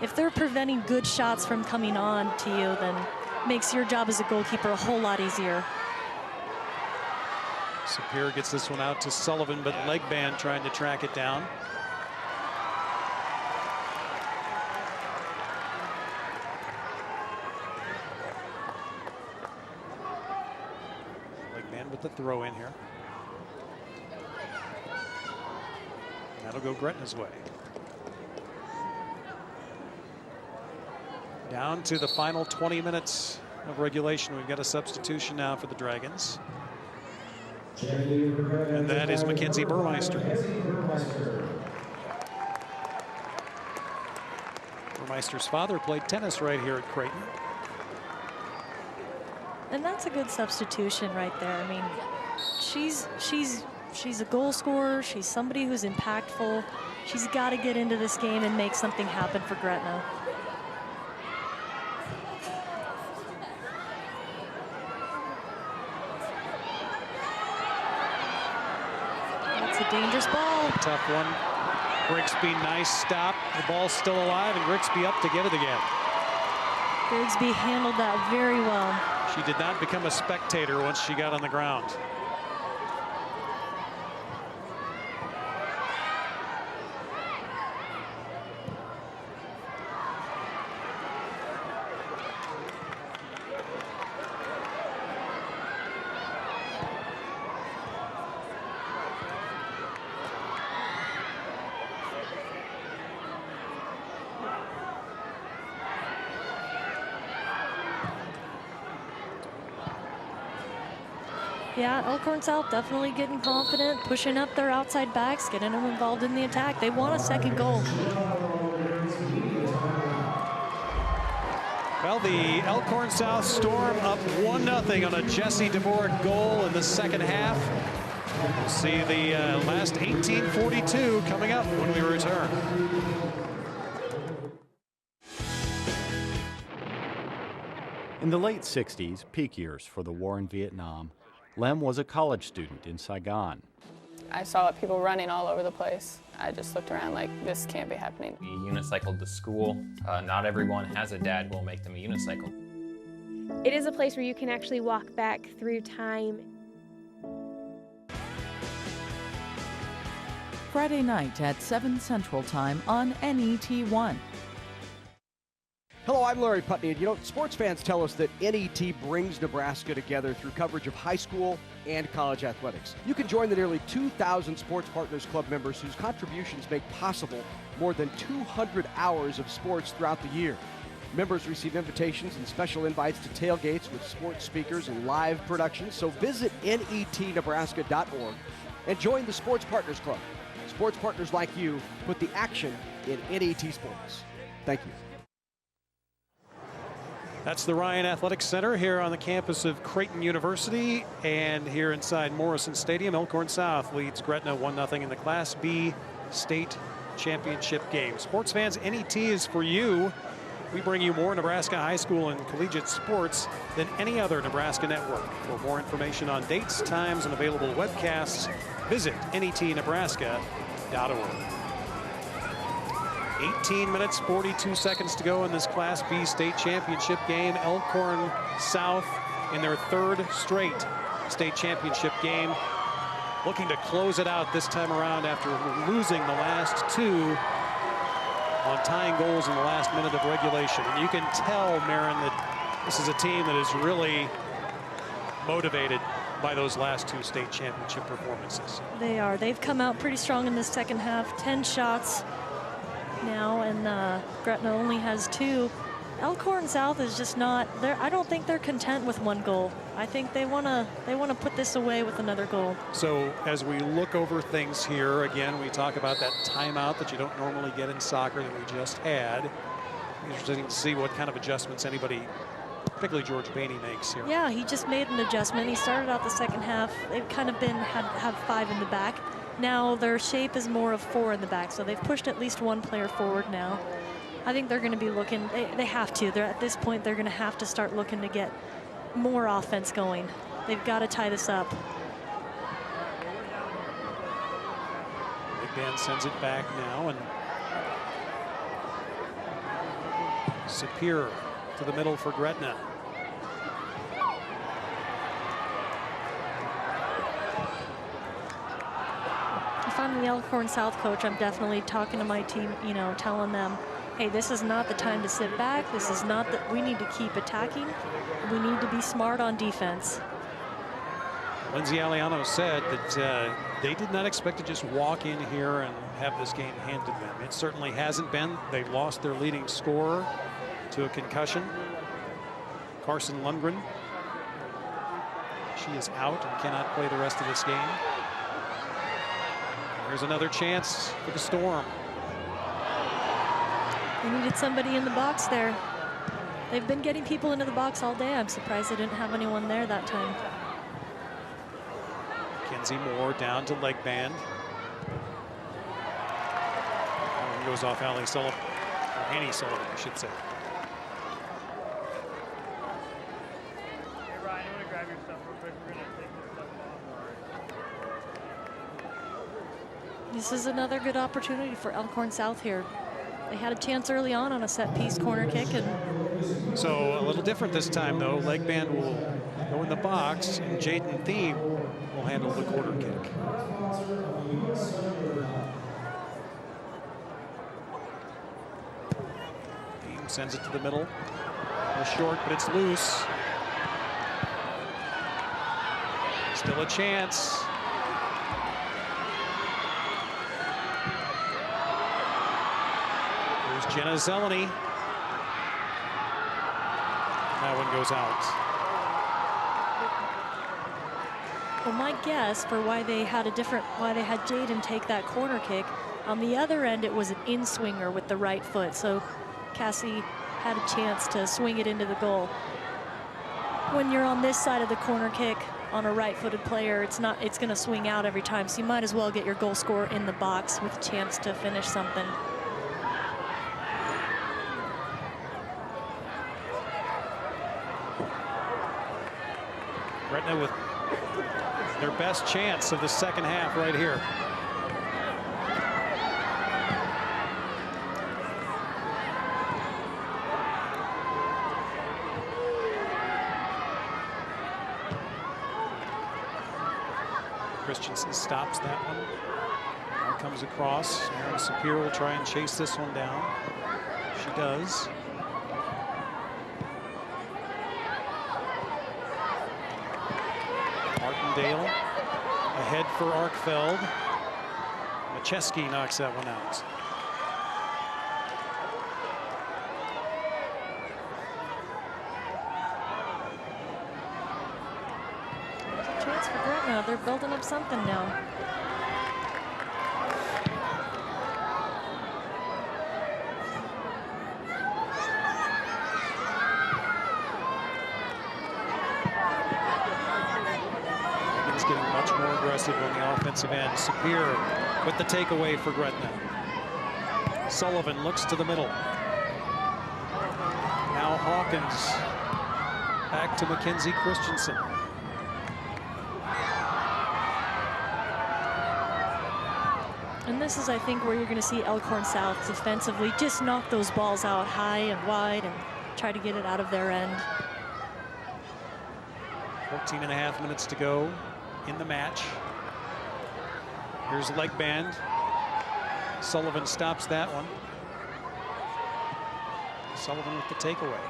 If they're preventing good shots from coming on to you, then it makes your job as a goalkeeper a whole lot easier.
Sapir gets this one out to Sullivan, but Legband trying to track it down. Legband with the throw in here. That'll go Gretna's way. Down to the final 20 minutes of regulation. We've got a substitution now for the Dragons. And that is Mackenzie Burmeister. Burmeister's father played tennis right here at Creighton.
And that's a good substitution right there. I mean, she's a goal scorer. She's somebody who's impactful. She's got to get into this game and make something happen for Gretna. Dangerous ball.
Tough one. Grigsby, nice stop. The ball's still alive, and Grigsby up to get it again.
Grigsby handled that very well.
She did not become a spectator once she got on the ground.
Yeah, Elkhorn South definitely getting confident, pushing up their outside backs, getting them involved in the attack. They want a second goal.
Well, the Elkhorn South Storm up 1-0 on a Jesse Dvorak goal in the second half. We'll see the last 18:42 coming up when we return.
In the late 60s, peak years for the war in Vietnam, Lem was a college student in Saigon.
I saw people running all over the place. I just looked around like, this can't be happening.
We unicycled to school. Not everyone has a dad who will make them a unicycle.
It is a place where you can actually walk back through time.
Friday night at 7 Central Time on NET1.
Hello, I'm Larry Putney, and you know, sports fans tell us that NET brings Nebraska together through coverage of high school and college athletics. You can join the nearly 2,000 Sports Partners Club members whose contributions make possible more than 200 hours of sports throughout the year. Members receive invitations and special invites to tailgates with sports speakers and live productions, so visit netnebraska.org and join the Sports Partners Club. Sports partners like you put the action in NET sports. Thank you.
That's the Ryan Athletics Center here on the campus of Creighton University, and here inside Morrison Stadium, Elkhorn South leads Gretna 1-0 in the Class B state championship game. Sports fans, NET is for you. We bring you more Nebraska high school and collegiate sports than any other Nebraska network. For more information on dates, times, and available webcasts, visit netnebraska.org. 18 minutes, 42 seconds to go in this Class B state championship game. Elkhorn South in their third straight state championship game, looking to close it out this time around after losing the last two on tying goals in the last minute of regulation. And you can tell, Marin, that this is a team that is really motivated by those last two state championship performances.
They are. They've come out pretty strong in the second half. 10 shots now, and Gretna only has 2. Elkhorn South is just not there. I don't think they're content with 1 goal. I think they want to put this away with another goal.
So as we look over things here, again, we talk about that timeout that you don't normally get in soccer that we just had. Interesting to see what kind of adjustments anybody, particularly George Bainey, makes here.
Yeah, he just made an adjustment. He started out the second half. They've kind of have 5 in the back. Now their shape is more of 4 in the back, so they've pushed at least 1 player forward now. I think they're going to be looking, they have to. At this point, they're going to have to start looking to get more offense going. They've got to tie this up.
Big Ben sends it back now, and Sapir to the middle for Gretna.
If I'm the Elkhorn South coach, I'm definitely talking to my team, you know, telling them, hey, this is not the time to sit back. This is not that we need to keep attacking. We need to be smart on defense.
Lindsay Aliano said that they did not expect to just walk in here and have this game handed them. It certainly hasn't been. They lost their leading scorer to a concussion. Carson Lundgren. She is out and cannot play the rest of this game. Here's another chance for the Storm.
They needed somebody in the box there. They've been getting people into the box all day. I'm surprised they didn't have anyone there that time.
Kenzie Moore down to leg band. That one goes off Annie Sullivan, I should say.
Hey, Ryan, you want to grab your stuff real quick? We're going to take your stuff off.
This is another good opportunity for Elkhorn South here. They had a chance early on a set-piece corner kick. And
so a little different this time, though. Leg band will go in the box, and Jaden Thiem will handle the quarter kick. Thiem sends it to the middle. Short, but it's loose. Still a chance. There's Jenna Zeleny. That one goes out.
Well, my guess for why they had Jaden take that corner kick, on the other end it was an in-swinger with the right foot, so Cassie had a chance to swing it into the goal. When you're on this side of the corner kick on a right-footed player, it's going to swing out every time, so you might as well get your goal scorer in the box with a chance to finish something.
Gretna with their best chance of the second half right here. Christensen stops that one. Now comes across. Aaron Sapir will try and chase this one down. She does. Martindale ahead for Arkfeld. Macheski knocks that one out.
Chance for Gretna. They're building up something now.
It's getting much more aggressive on the offensive end. Sapir with the takeaway for Gretna. Sullivan looks to the middle. Now Hawkins back to Mackenzie Christensen.
And this is, I think, where you're going to see Elkhorn South defensively just knock those balls out high and wide and try to get it out of their end.
14.5 minutes to go in the match. Here's a leg band. Sullivan stops that one. Sullivan with the takeaway.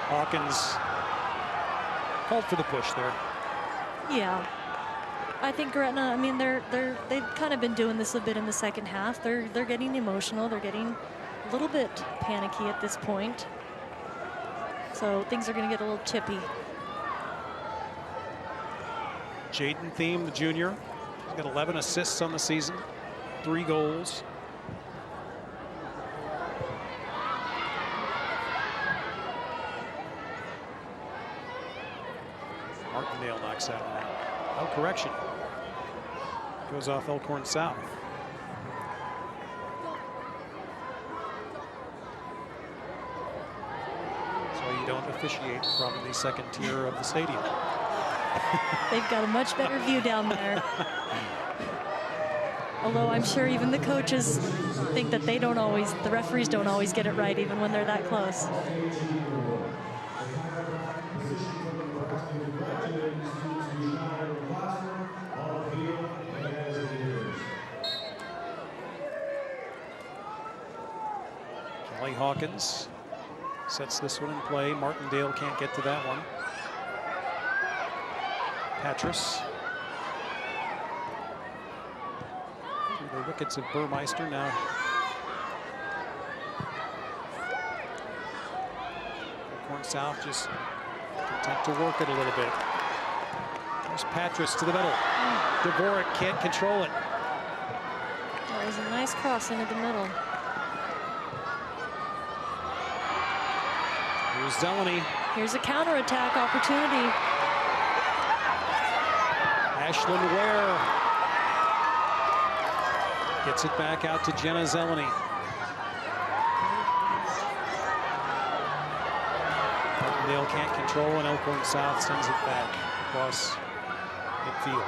Hawkins called for the push there.
Yeah. I think Gretna, I mean, they've kind of been doing this a bit in the second half. They're getting emotional. They're getting a little bit panicky at this point. So things are going to get a little chippy.
Jaden Thiem, the junior, he's got 11 assists on the season, 3 goals. Martindale knocks that one out. Oh, correction. Goes off Elkhorn South. That's why you don't officiate from the second tier of the stadium.
They've got a much better view down there. Although I'm sure even the coaches think that the referees don't always get it right even when they're that close.
Kelly Hawkins sets this one in play. Martindale can't get to that one. Patras through the wickets of Burmeister now. Elkhorn South just content to work it a little bit. There's Patras to the middle. Dvorak can't control it.
That was a nice cross into the middle.
Here's Zeleny.
Here's a counterattack opportunity.
Ashlyn Ware gets it back out to Jenna Zeleny. Martindale can't control, and Elkhorn South sends it back across midfield.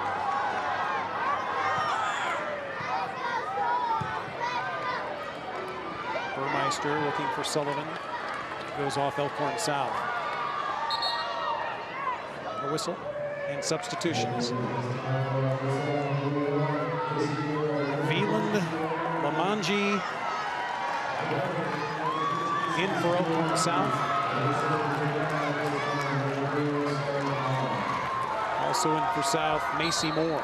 Burmeister looking for Sullivan. Goes off Elkhorn South. A whistle and substitutions. Veland Lamanji in for Elkhorn South. Also in for South, Macy Moore.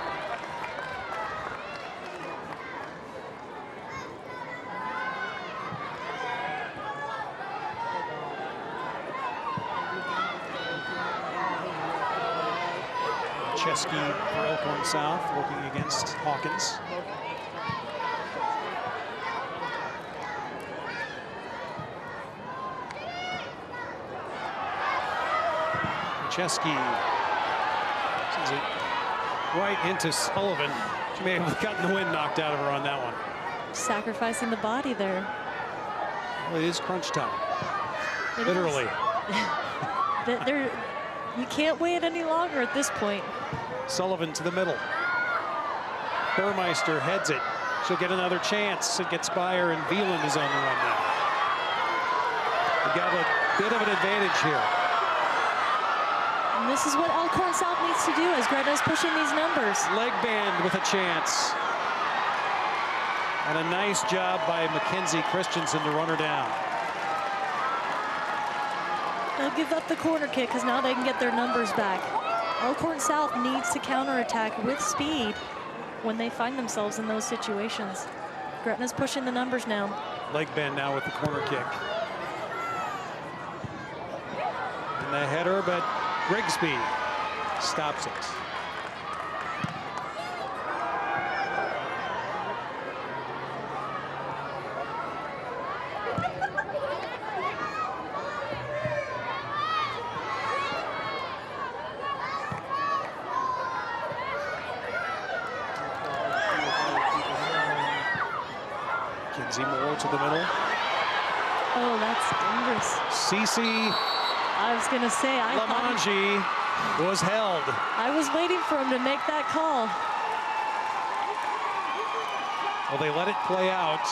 Chesky for Elkhorn South, working against Hawkins. Chesky sends it right into Sullivan. She may have gotten the wind knocked out of her on that one.
Sacrificing the body there.
Well, it is crunch time.
It
literally.
You can't wait any longer at this point.
Sullivan to the middle. Burmeister heads it. She'll get another chance. It gets by her, and Veland is on the run now. We've got a bit of an advantage here.
And this is what Elkhorn South needs to do as Gretna's pushing these numbers.
Leg band with a chance. And a nice job by Mackenzie Christensen to run her down.
They'll give up the corner kick because now they can get their numbers back. Elkhorn South needs to counterattack with speed when they find themselves in those situations. Gretna's pushing the numbers now.
Leg bend now with the corner kick. And the header, but Grigsby stops it. Moore to the middle.
Oh, that's dangerous.
Cece
I was going to say,
Lamanji was held.
I was waiting for him to make that call.
Well, they let it play out.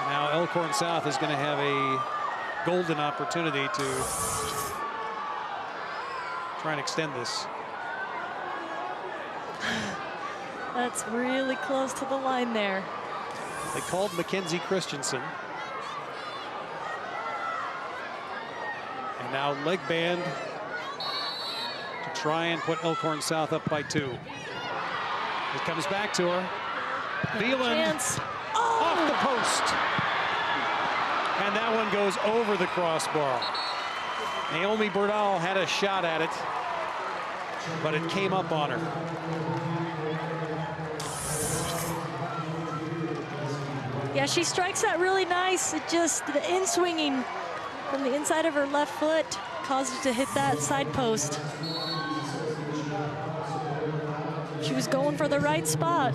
Now Elkhorn South is going to have a golden opportunity to try and extend this.
That's really close to the line there.
They called Mackenzie Christensen. And now leg band to try and put Elkhorn South up by 2. It comes back to her. Veland off the post. And that one goes over the crossbar. Naomi Burdal had a shot at it, but it came up on her.
Yeah, she strikes that really nice. It just, the in-swinging from the inside of her left foot caused it to hit that side post. She was going for the right spot.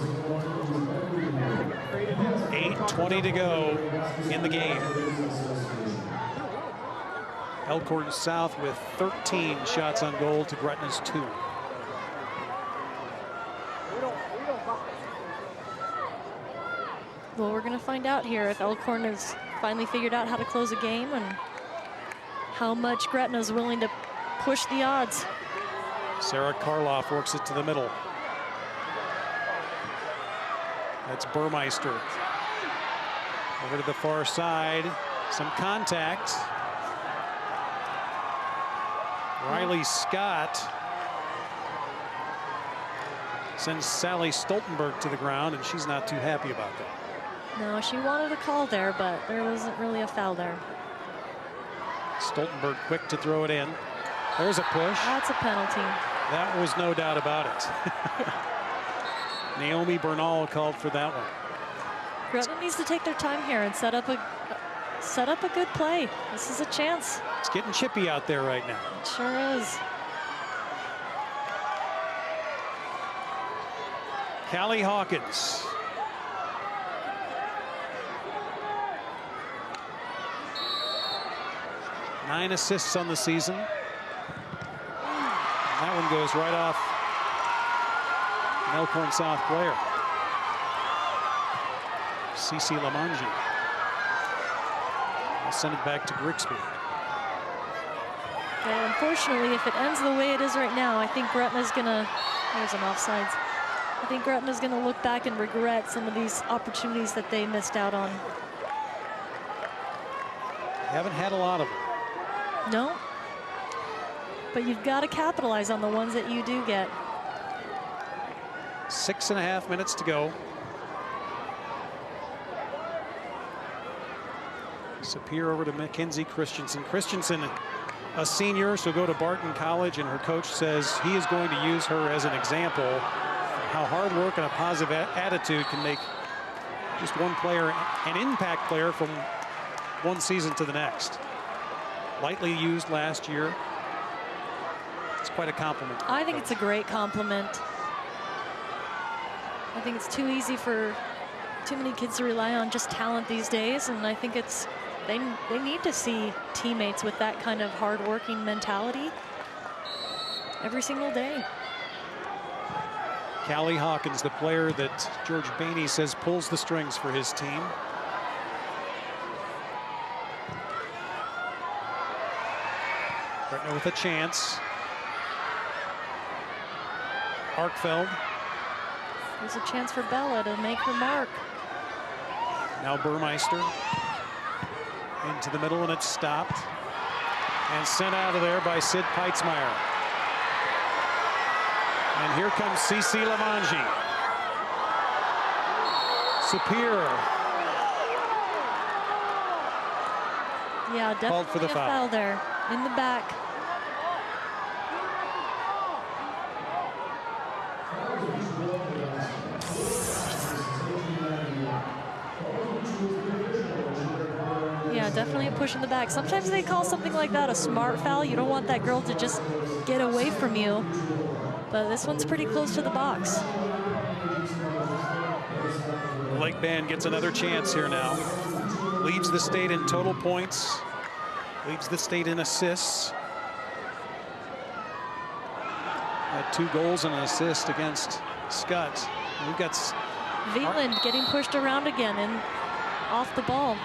8:20 to go in the game. Elkhorn South with 13 shots on goal to Gretna's 2.
Well, we're going to find out here if Elkhorn has finally figured out how to close a game and how much Gretna's willing to push the odds.
Sarah Karloff works it to the middle. That's Burmeister. Over to the far side. Some contact. Riley Scott sends Sally Stoltenberg to the ground, and she's not too happy about that.
No, she wanted a call there, but there wasn't really a foul there.
Stoltenberg quick to throw it in. There's a push.
That's a penalty.
That was no doubt about it. Naomi Bernal called for that one.
Gretna needs to take their time here and set up a good play. This is a chance.
It's getting chippy out there right now.
It sure is.
Callie Hawkins. Nine assists on the season. That one goes right off an Elkhorn South player. Cece Lamanji. I'll send it back to Grigsby.
Well, unfortunately, if it ends the way it is right now, I think Gretna's gonna, there's an offsides. I think Gretna's gonna look back and regret some of these opportunities that they missed out on.
Haven't had a lot of them.
No, but you've got to capitalize on the ones that you do get.
6.5 minutes to go. Sapir over to Mackenzie Christensen. Christensen a senior. She'll go to Barton College, and her coach says he is going to use her as an example of how hard work and a positive attitude can make just one player an impact player from one season to the next. Lightly used last year. It's quite a compliment.
I think it's a great compliment. I think it's too easy for too many kids to rely on just talent these days, and I think it's they need to see teammates with that kind of hard-working mentality every single day.
Callie Hawkins, the player that George Bainey says pulls the strings for his team. Gretna with a chance. Arkfeld.
There's a chance for Bella to make her mark.
Now Burmeister into the middle, and it's stopped and sent out of there by Sid Peitzmeyer. And here comes Cece Lamanji. Sapir.
Yeah, definitely
called for the
a
foul.
foul there in the back. Yeah, definitely a push in the back. Sometimes they call something like that a smart foul. You don't want that girl to just get away from you. But this one's pretty close to the box.
Lake Band gets another chance here now. Leads the state in total points. Leads the state in assists. Had 2 goals and an assist against Scott. We've got
Veland getting pushed around again and off the ball.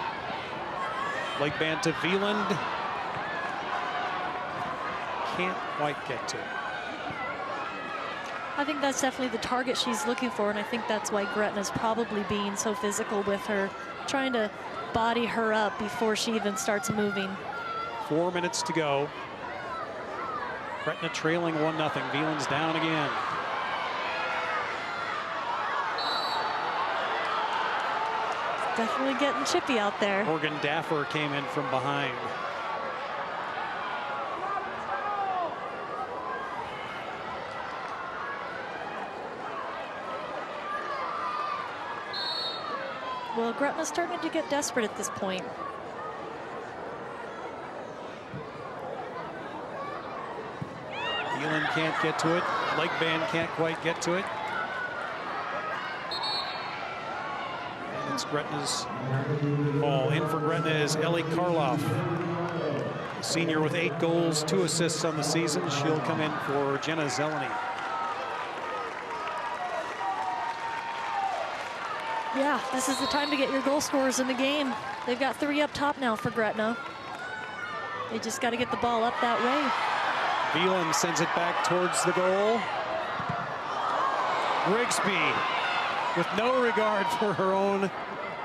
Lake Band to Veland. Can't quite get to it.
I think that's definitely the target she's looking for, and I think that's why Gretna's probably being so physical with her, trying to body her up before she even starts moving.
4 minutes to go. Gretna trailing 1-0. Veland's down again.
Definitely getting chippy out there.
Morgan Daffer came in from behind.
Well, Gretna's starting to get desperate at this point.
Veland can't get to it. Lake Band can't quite get to it. And it's Gretna's ball. In for Gretna is Ellie Karloff, senior with 8 goals, 2 assists on the season. She'll come in for Jenna Zeleny.
Yeah, this is the time to get your goal scorers in the game. They've got 3 up top now for Gretna. They just got to get the ball up that way.
Veland sends it back towards the goal. Grigsby with no regard for her own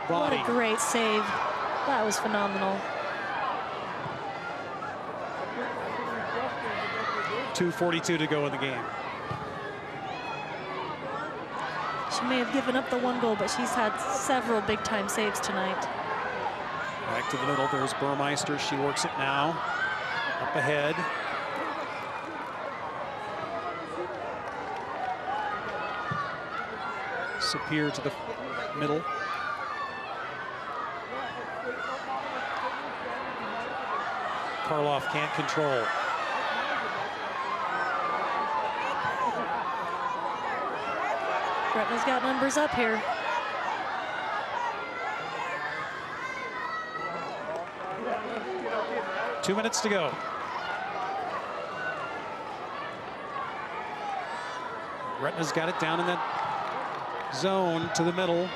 body.
What a great save. That was phenomenal.
2:42 to go in the game.
She may have given up the 1 goal, but she's had several big-time saves tonight.
Back to the middle, there's Burmeister. She works it now. Up ahead. Sapir to the middle. Karloff can't control.
Gretna's got numbers up here.
Two minutes to go. Gretna's got it down in that zone to the middle.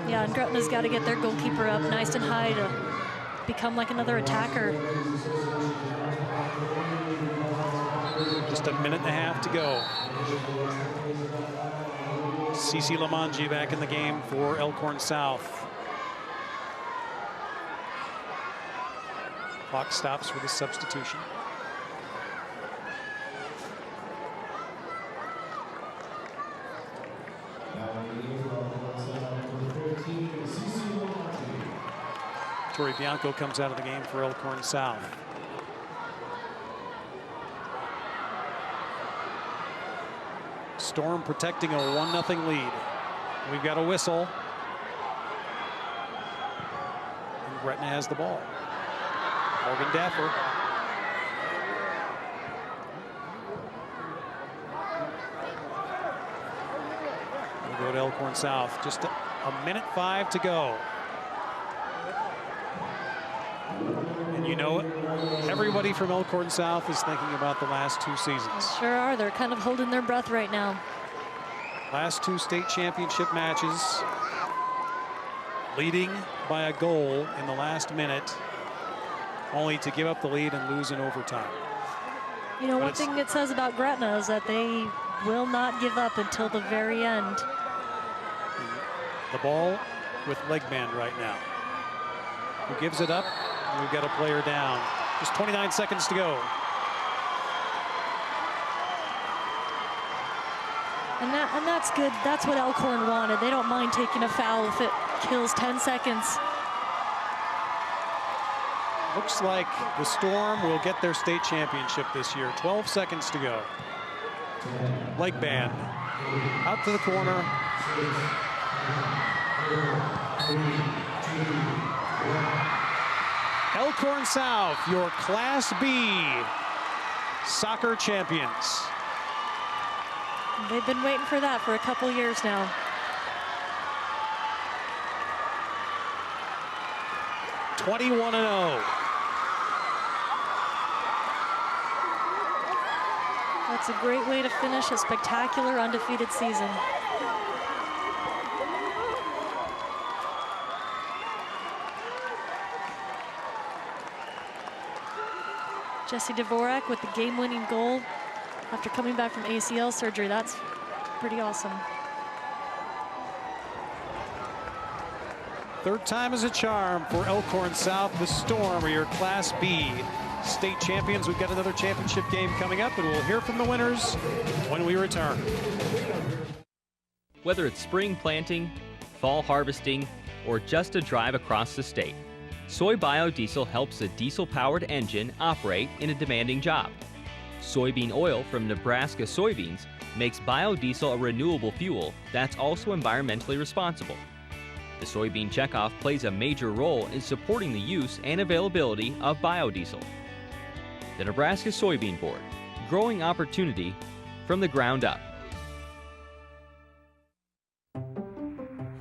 Yeah, and Gretna's got to get their goalkeeper up nice and high to become like another attacker.
Just a minute and a half to go. Cece Lamanji back in the game for Elkhorn South. Clock stops for the substitution. Tori Bianco comes out of the game for Elkhorn South. Storm protecting a 1-0 lead. We've got a whistle. And Gretna has the ball. Morgan Daffer. We'll go to Elkhorn South. Just a minute 5 to go. And you know it, everybody from Elkhorn South is thinking about the last 2 seasons.
Sure are. They're kind of holding their breath right now.
Last 2 state championship matches, leading by a goal in the last minute, only to give up the lead and lose in overtime.
You know, one thing it says about Gretna is that they will not give up until the very end.
The ball with leg band right now. Who gives it up? We've got a player down. Just 29 seconds to go.
And that's good. That's what Elkhorn wanted. They don't mind taking a foul if it kills 10 seconds.
Looks like the Storm will get their state championship this year. 12 seconds to go. Leg band. Out to the corner. Elkhorn South, your Class B soccer champions.
They've been waiting for that for a couple years now.
(21-0).
That's a great way to finish a spectacular undefeated season. Jesse Dvorak with the game-winning goal after coming back from ACL surgery. That's pretty awesome.
Third time is a charm for Elkhorn South. The Storm are your Class B state champions. We've got another championship game coming up, and we'll hear from the winners when we return.
Whether it's spring planting, fall harvesting, or just a drive across the state, soy biodiesel helps a diesel-powered engine operate in a demanding job. Soybean oil from Nebraska soybeans makes biodiesel a renewable fuel that's also environmentally responsible. The soybean checkoff plays a major role in supporting the use and availability of biodiesel. The Nebraska Soybean Board, growing opportunity from the ground up.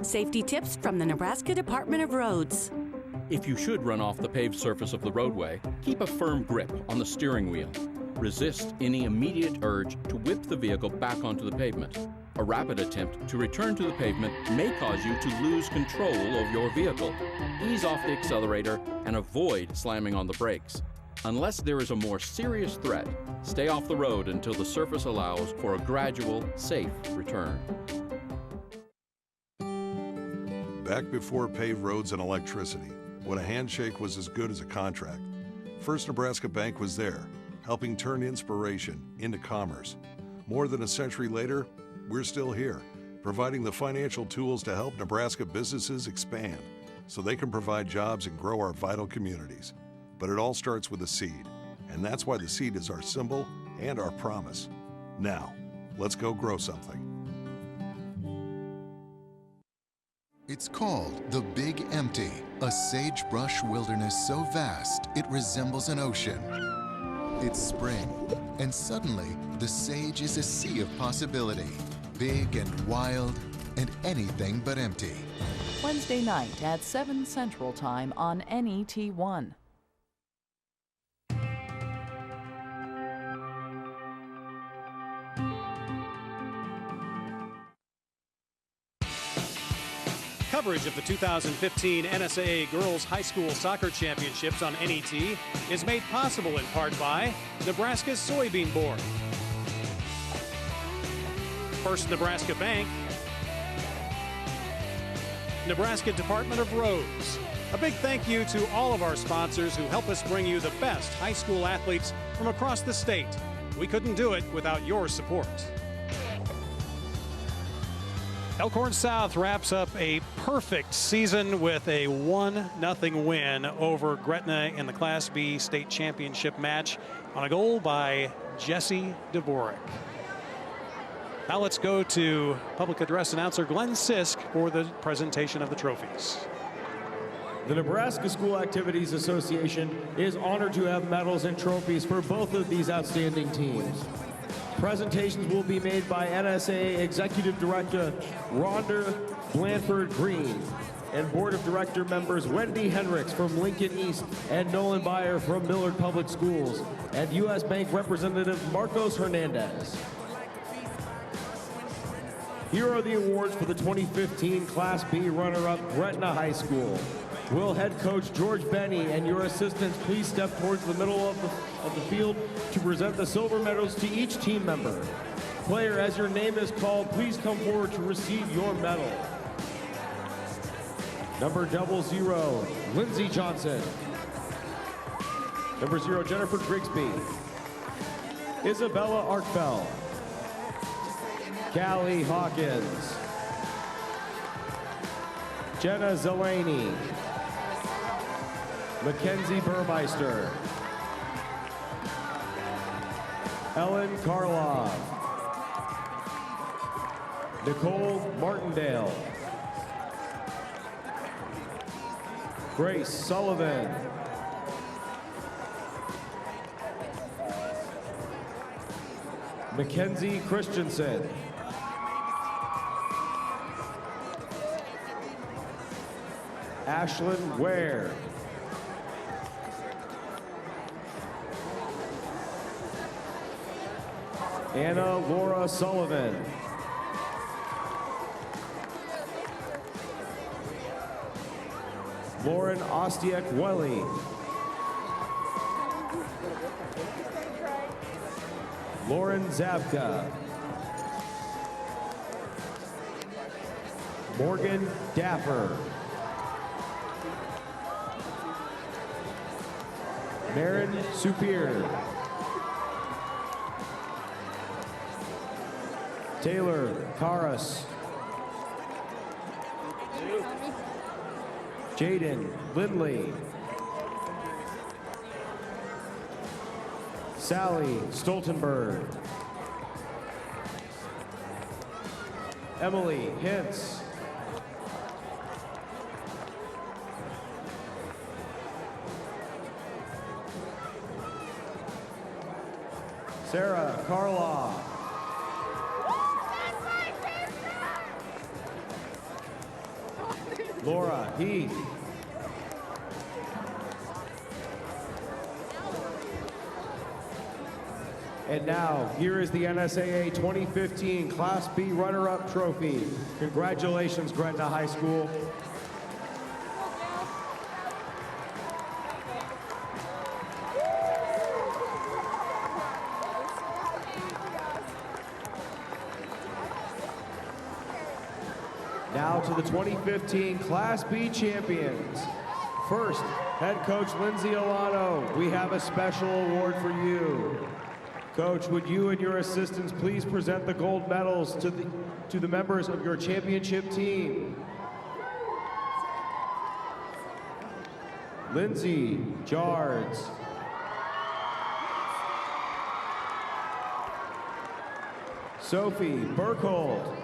Safety tips from the Nebraska Department of Roads.
If you should run off the paved surface of the roadway, keep a firm grip on the steering wheel. Resist any immediate urge to whip the vehicle back onto the pavement. A rapid attempt to return to the pavement may cause you to lose control of your vehicle. Ease off the accelerator and avoid slamming on the brakes. Unless there is a more serious threat, stay off the road until the surface allows for a gradual, safe return.
Back before paved roads and electricity, when a handshake was as good as a contract, First Nebraska Bank was there, helping turn inspiration into commerce. More than a century later, we're still here, providing the financial tools to help Nebraska businesses expand so they can provide jobs and grow our vital communities. But it all starts with a seed, and that's why the seed is our symbol and our promise. Now, let's go grow something.
It's called the Big Empty, a sagebrush wilderness so vast it resembles an ocean. It's spring, and suddenly the sage is a sea of possibility, big and wild and anything but empty.
Wednesday night at 7 Central Time on NET1.
Coverage of the 2015 NSAA Girls High School Soccer Championships on NET is made possible in part by Nebraska's Soybean Board, First Nebraska Bank, Nebraska Department of Roads. A big thank you to all of our sponsors who help us bring you the best high school athletes from across the state. We couldn't do it without your support. Elkhorn South wraps up a perfect season with a 1-0 win over Gretna in the Class B state championship match on a goal by Jesse Dvorak. Now let's go to public address announcer Glenn Sisk for the presentation of the trophies.
The Nebraska School Activities Association is honored to have medals and trophies for both of these outstanding teams. Presentations will be made by NSAA Executive Director Rhonda Blanford Green and Board of Director members Wendy Hendricks from Lincoln East and Nolan Byer from Millard Public Schools and U.S. Bank Representative Marcos Hernandez. Here are the awards for the 2015 Class B runner-up Gretna High School. Will head coach George Benny and your assistants please step towards the middle of the field to present the silver medals to each team member. Player, as your name is called, please come forward to receive your medal. Number 00, Lindsey Johnson. Number 0, Jennifer Grigsby. Isabella Arkfeld. Callie Hawkins. Jenna Zelani. Mackenzie Burmeister. Ellen Karloff. Nicole Martindale. Grace Sullivan. Mackenzie Christensen. Ashlyn Ware. Anna Laura Sullivan. Lauren Ostiak-Welly. Lauren Zabka. Morgan Daffer. Marin Superior. Taylor Karas. Jaden Lindley. Sally Stoltenberg. Emily Hintz. Sarah Karloff. Laura Heath. And now, here is the NSAA 2015 Class B runner-up trophy. Congratulations, Gretna High School. Now to the 2015 Class B champions. First, head coach Lindsay Alano, we have a special award for you. Coach, would you and your assistants please present the gold medals to the members of your championship team? Lindsay Jards. Sophie Burkhold.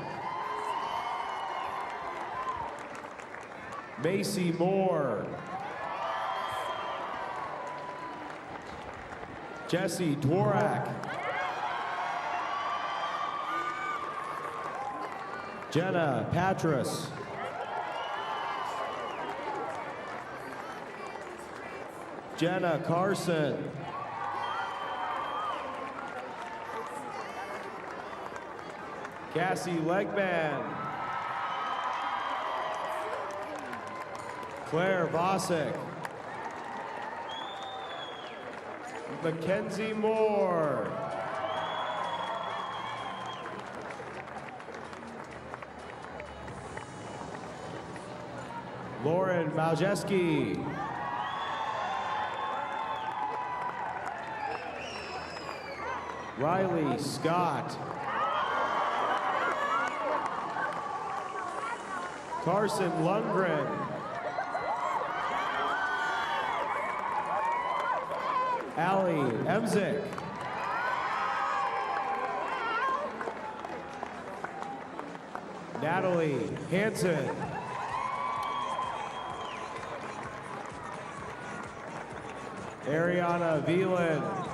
Macy Moore. Jesse Dvorak. Jenna Patras. Jenna Carson. Cassie Legman. Claire Vosick. Mackenzie Moore. Lauren Maljeski. Riley Scott. Carson Lundgren. Allie Emzik. Natalie Hansen. Ariana Veland.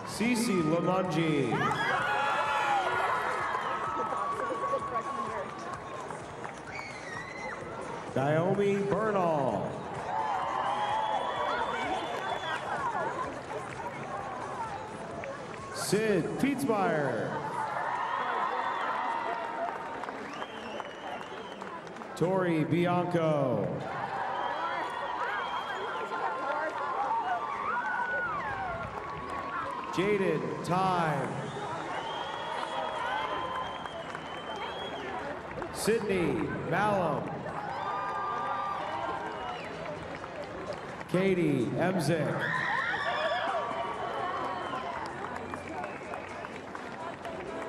Cece Lamonji. Naomi Bernal. Sid Pietzmeyer. Tori Bianco. Jaden Time. Sydney Malum. Katie Emzik.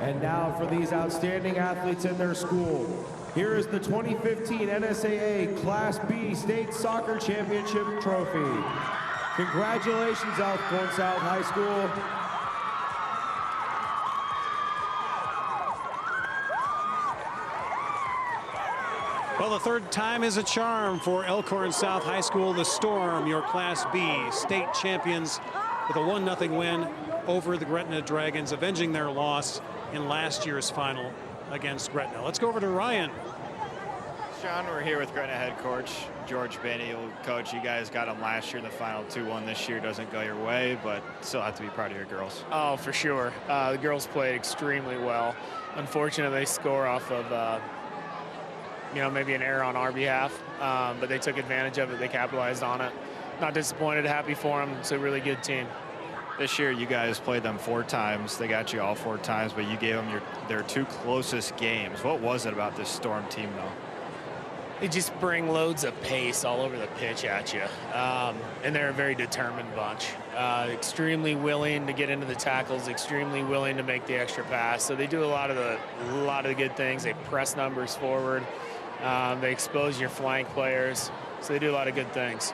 And now for these outstanding athletes in their school. Here is the 2015 NSAA Class B State Soccer Championship Trophy. Congratulations, Elkhorn South High School.
Well, the third time is a charm for Elkhorn South High School. The Storm, your Class B state champions, with a 1-0 win over the Gretna Dragons, avenging their loss in last year's final against Gretna. Let's go over to Ryan.
Sean, we're here with Gretna head coach George Bainey. Coach, you guys got them last year in the final 2-1. This year doesn't go your way, but still have to be proud of your girls.
Oh, for sure. The girls played extremely well. Unfortunately, they score off of maybe an error on our behalf, but they took advantage of it. They capitalized on it. Not disappointed, happy for them. It's a really good team.
This year, you guys played them 4 times. They got you all 4 times, but you gave them their 2 closest games. What was it about this Storm team, though?
They just bring loads of pace all over the pitch at you, and they're a very determined bunch. Extremely willing to get into the tackles, extremely willing to make the extra pass. So they do a lot of the good things. They press numbers forward. They expose your flank players. So they do a lot of good things.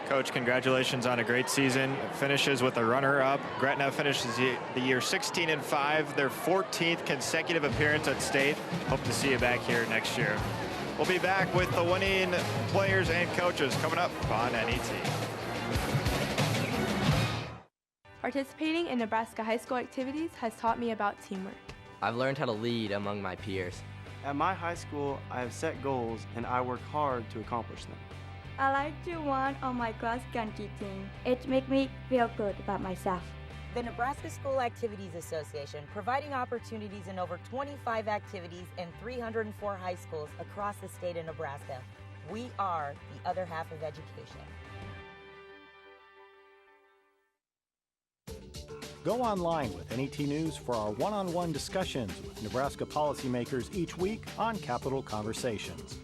Coach, congratulations on a great season. It finishes with a runner-up. Gretna finishes the year 16-5, their 14th consecutive appearance at state. Hope to see you back here next year. We'll be back with the winning players and coaches coming up on NET.
Participating in Nebraska high school activities has taught me about teamwork.
I've learned how to lead among my peers.
At my high school, I have set goals and I work hard to accomplish them.
I like to run on my cross country team. It makes me feel good about myself.
The Nebraska School Activities Association, providing opportunities in over 25 activities in 304 high schools across the state of Nebraska. We are the other half of education.
Go online with NET News for our one-on-one discussions with Nebraska policymakers each week on Capitol Conversations.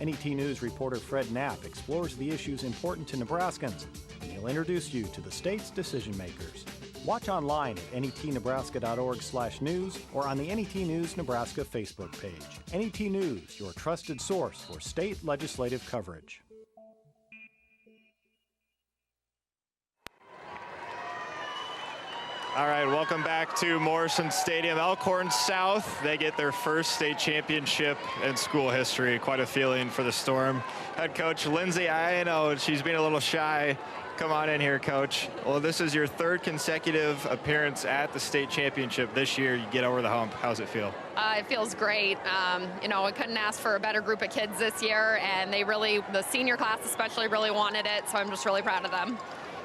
NET News reporter Fred Knapp explores the issues important to Nebraskans, and he'll introduce you to the state's decision makers. Watch online at netnebraska.org/news or on the NET News Nebraska Facebook page. NET News, your trusted source for state legislative coverage.
All right, welcome back to Morrison Stadium. Elkhorn South, they get their first state championship in school history. Quite a feeling for the Storm. Head coach Lindsay, I know she's been a little shy. Come on in here, Coach. Well, this is your 3rd consecutive appearance at the state championship this year. You get over the hump. How's it feel?
It feels great. I couldn't ask for a better group of kids this year, and the senior class especially really wanted it, so I'm just really proud of them.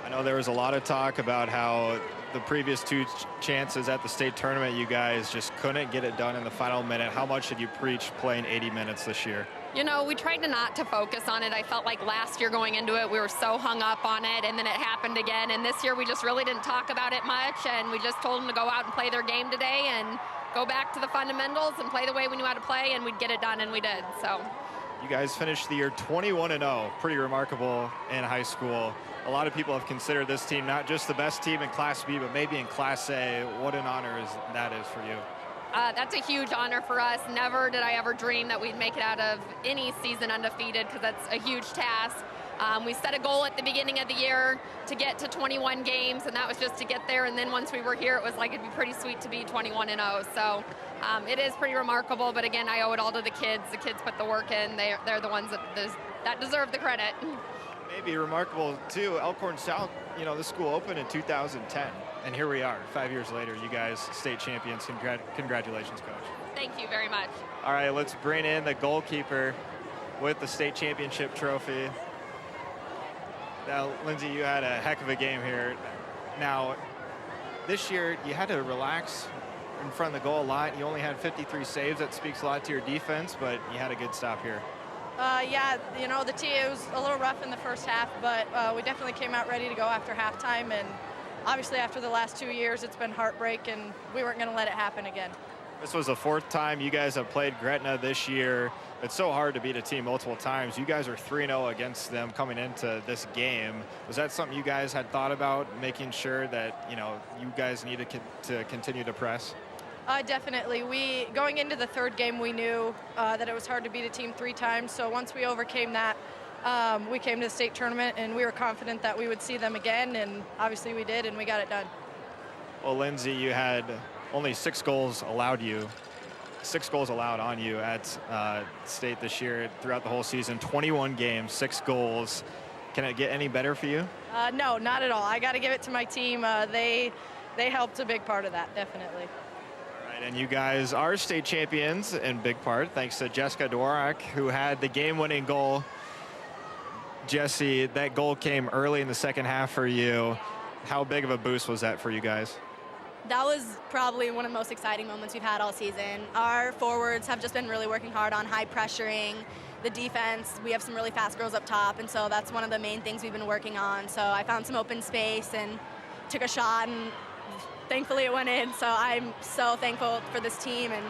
I know there was a lot of talk about how the previous 2 chances at the state tournament, you guys just couldn't get it done in the final minute. How much did you preach playing 80 minutes this year?
We tried not to focus on it. I felt like last year going into it, we were so hung up on it, and then it happened again. And this year, we just really didn't talk about it much, and we just told them to go out and play their game today and go back to the fundamentals and play the way we knew how to play, and we'd get it done, and we did. So.
You guys finished the year 21-0. Pretty remarkable in high school. A lot of people have considered this team not just the best team in Class B, but maybe in Class A. What an honor that is for you.
That's a huge honor for us. Never did I ever dream that we'd make it out of any season undefeated, because that's a huge task. We set a goal at the beginning of the year to get to 21 games, and that was just to get there. And then once we were here, it was like it'd be pretty sweet to be 21-0. So it is pretty remarkable. But again, I owe it all to the kids. The kids put the work in. They're the ones that deserve the credit.
Maybe remarkable too. Elkhorn South, the school opened in 2010, and here we are 5 years later. You guys state champions. Congratulations, coach.
Thank you very much.
All right, let's bring in the goalkeeper with the state championship trophy. Now, Lindsay, you had a heck of a game here. Now, this year you had to relax in front of the goal a lot. You only had 53 saves. That speaks a lot to your defense, but you had a good stop here.
Yeah, the team, it was a little rough in the first half, but we definitely came out ready to go after halftime. And obviously after the last 2 years, it's been heartbreak, and we weren't going to let it happen again.
This was the fourth time you guys have played Gretna this year. It's so hard to beat a team multiple times. You guys are 3-0 against them coming into this game. Was that something you guys had thought about, making sure that, you guys needed to continue to press?
Definitely. Going into the third game, we knew that it was hard to beat a team 3 times. So once we overcame that, we came to the state tournament, and we were confident that we would see them again. And obviously we did, and we got it done.
Well, Lindsay, you had only 6 goals allowed on you at state this year throughout the whole season. 21 games, 6 goals. Can it get any better for you?
No, not at all. I got to give it to my team. They helped a big part of that, definitely.
All right, and you guys are state champions in big part thanks to Jessica Dworak, who had the game-winning goal. Jesse, that goal came early in the second half for you. How big of a boost was that for you guys?
That was probably one of the most exciting moments we've had all season. Our forwards have just been really working hard on high pressuring the defense. We have some really fast girls up top, and so that's one of the main things we've been working on. So I found some open space and took a shot, and thankfully it went in. So I'm so thankful for this team, and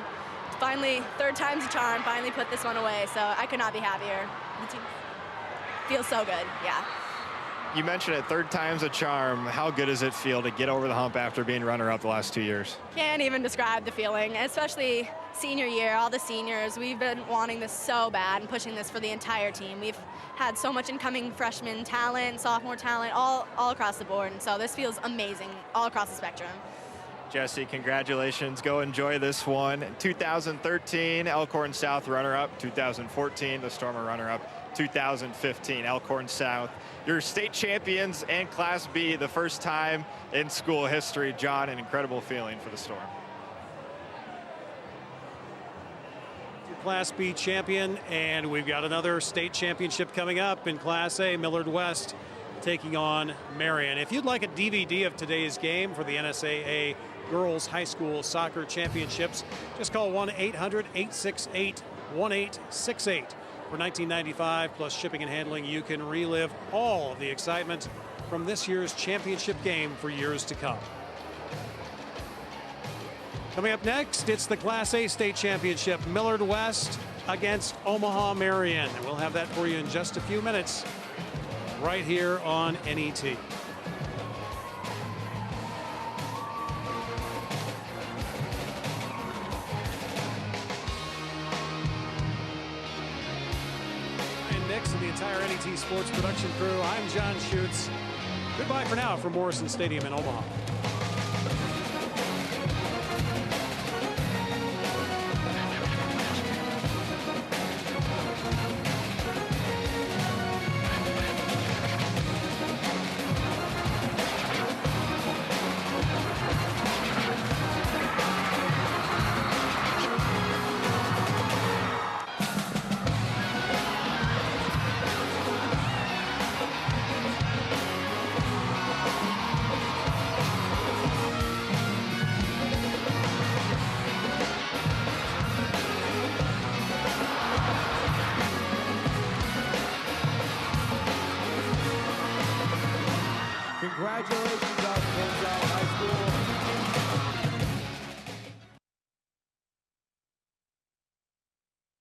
finally, third time's a charm, finally put this one away. So I could not be happier. The team feels so good, yeah.
You mentioned it, third time's a charm. How good does it feel to get over the hump after being runner-up the last 2 years?
Can't even describe the feeling, especially senior year, all the seniors. We've been wanting this so bad and pushing this for the entire team. We've had so much incoming freshman talent, sophomore talent, all across the board, and so this feels amazing all across the spectrum.
Jesse, congratulations. Go enjoy this one. 2013, Elkhorn South runner-up. 2014, the Stormer runner-up. 2015, Elkhorn South. You're state champions and Class B, the first time in school history. John, an incredible feeling for the Storm.
Class B champion, and we've got another state championship coming up in Class A. Millard West taking on Marion. If you'd like a DVD of today's game for the NSAA Girls High School Soccer Championships, just call 1-800-868-1868. For $19.95 plus shipping and handling, you can relive all of the excitement from this year's championship game for years to come. Coming up next, it's the Class A State Championship, Millard West against Omaha Marion. And we'll have that for you in just a few minutes right here on NET. And the entire NET Sports production crew, I'm John Schutz. Goodbye for now from Morrison Stadium in Omaha.
Congratulations, High School.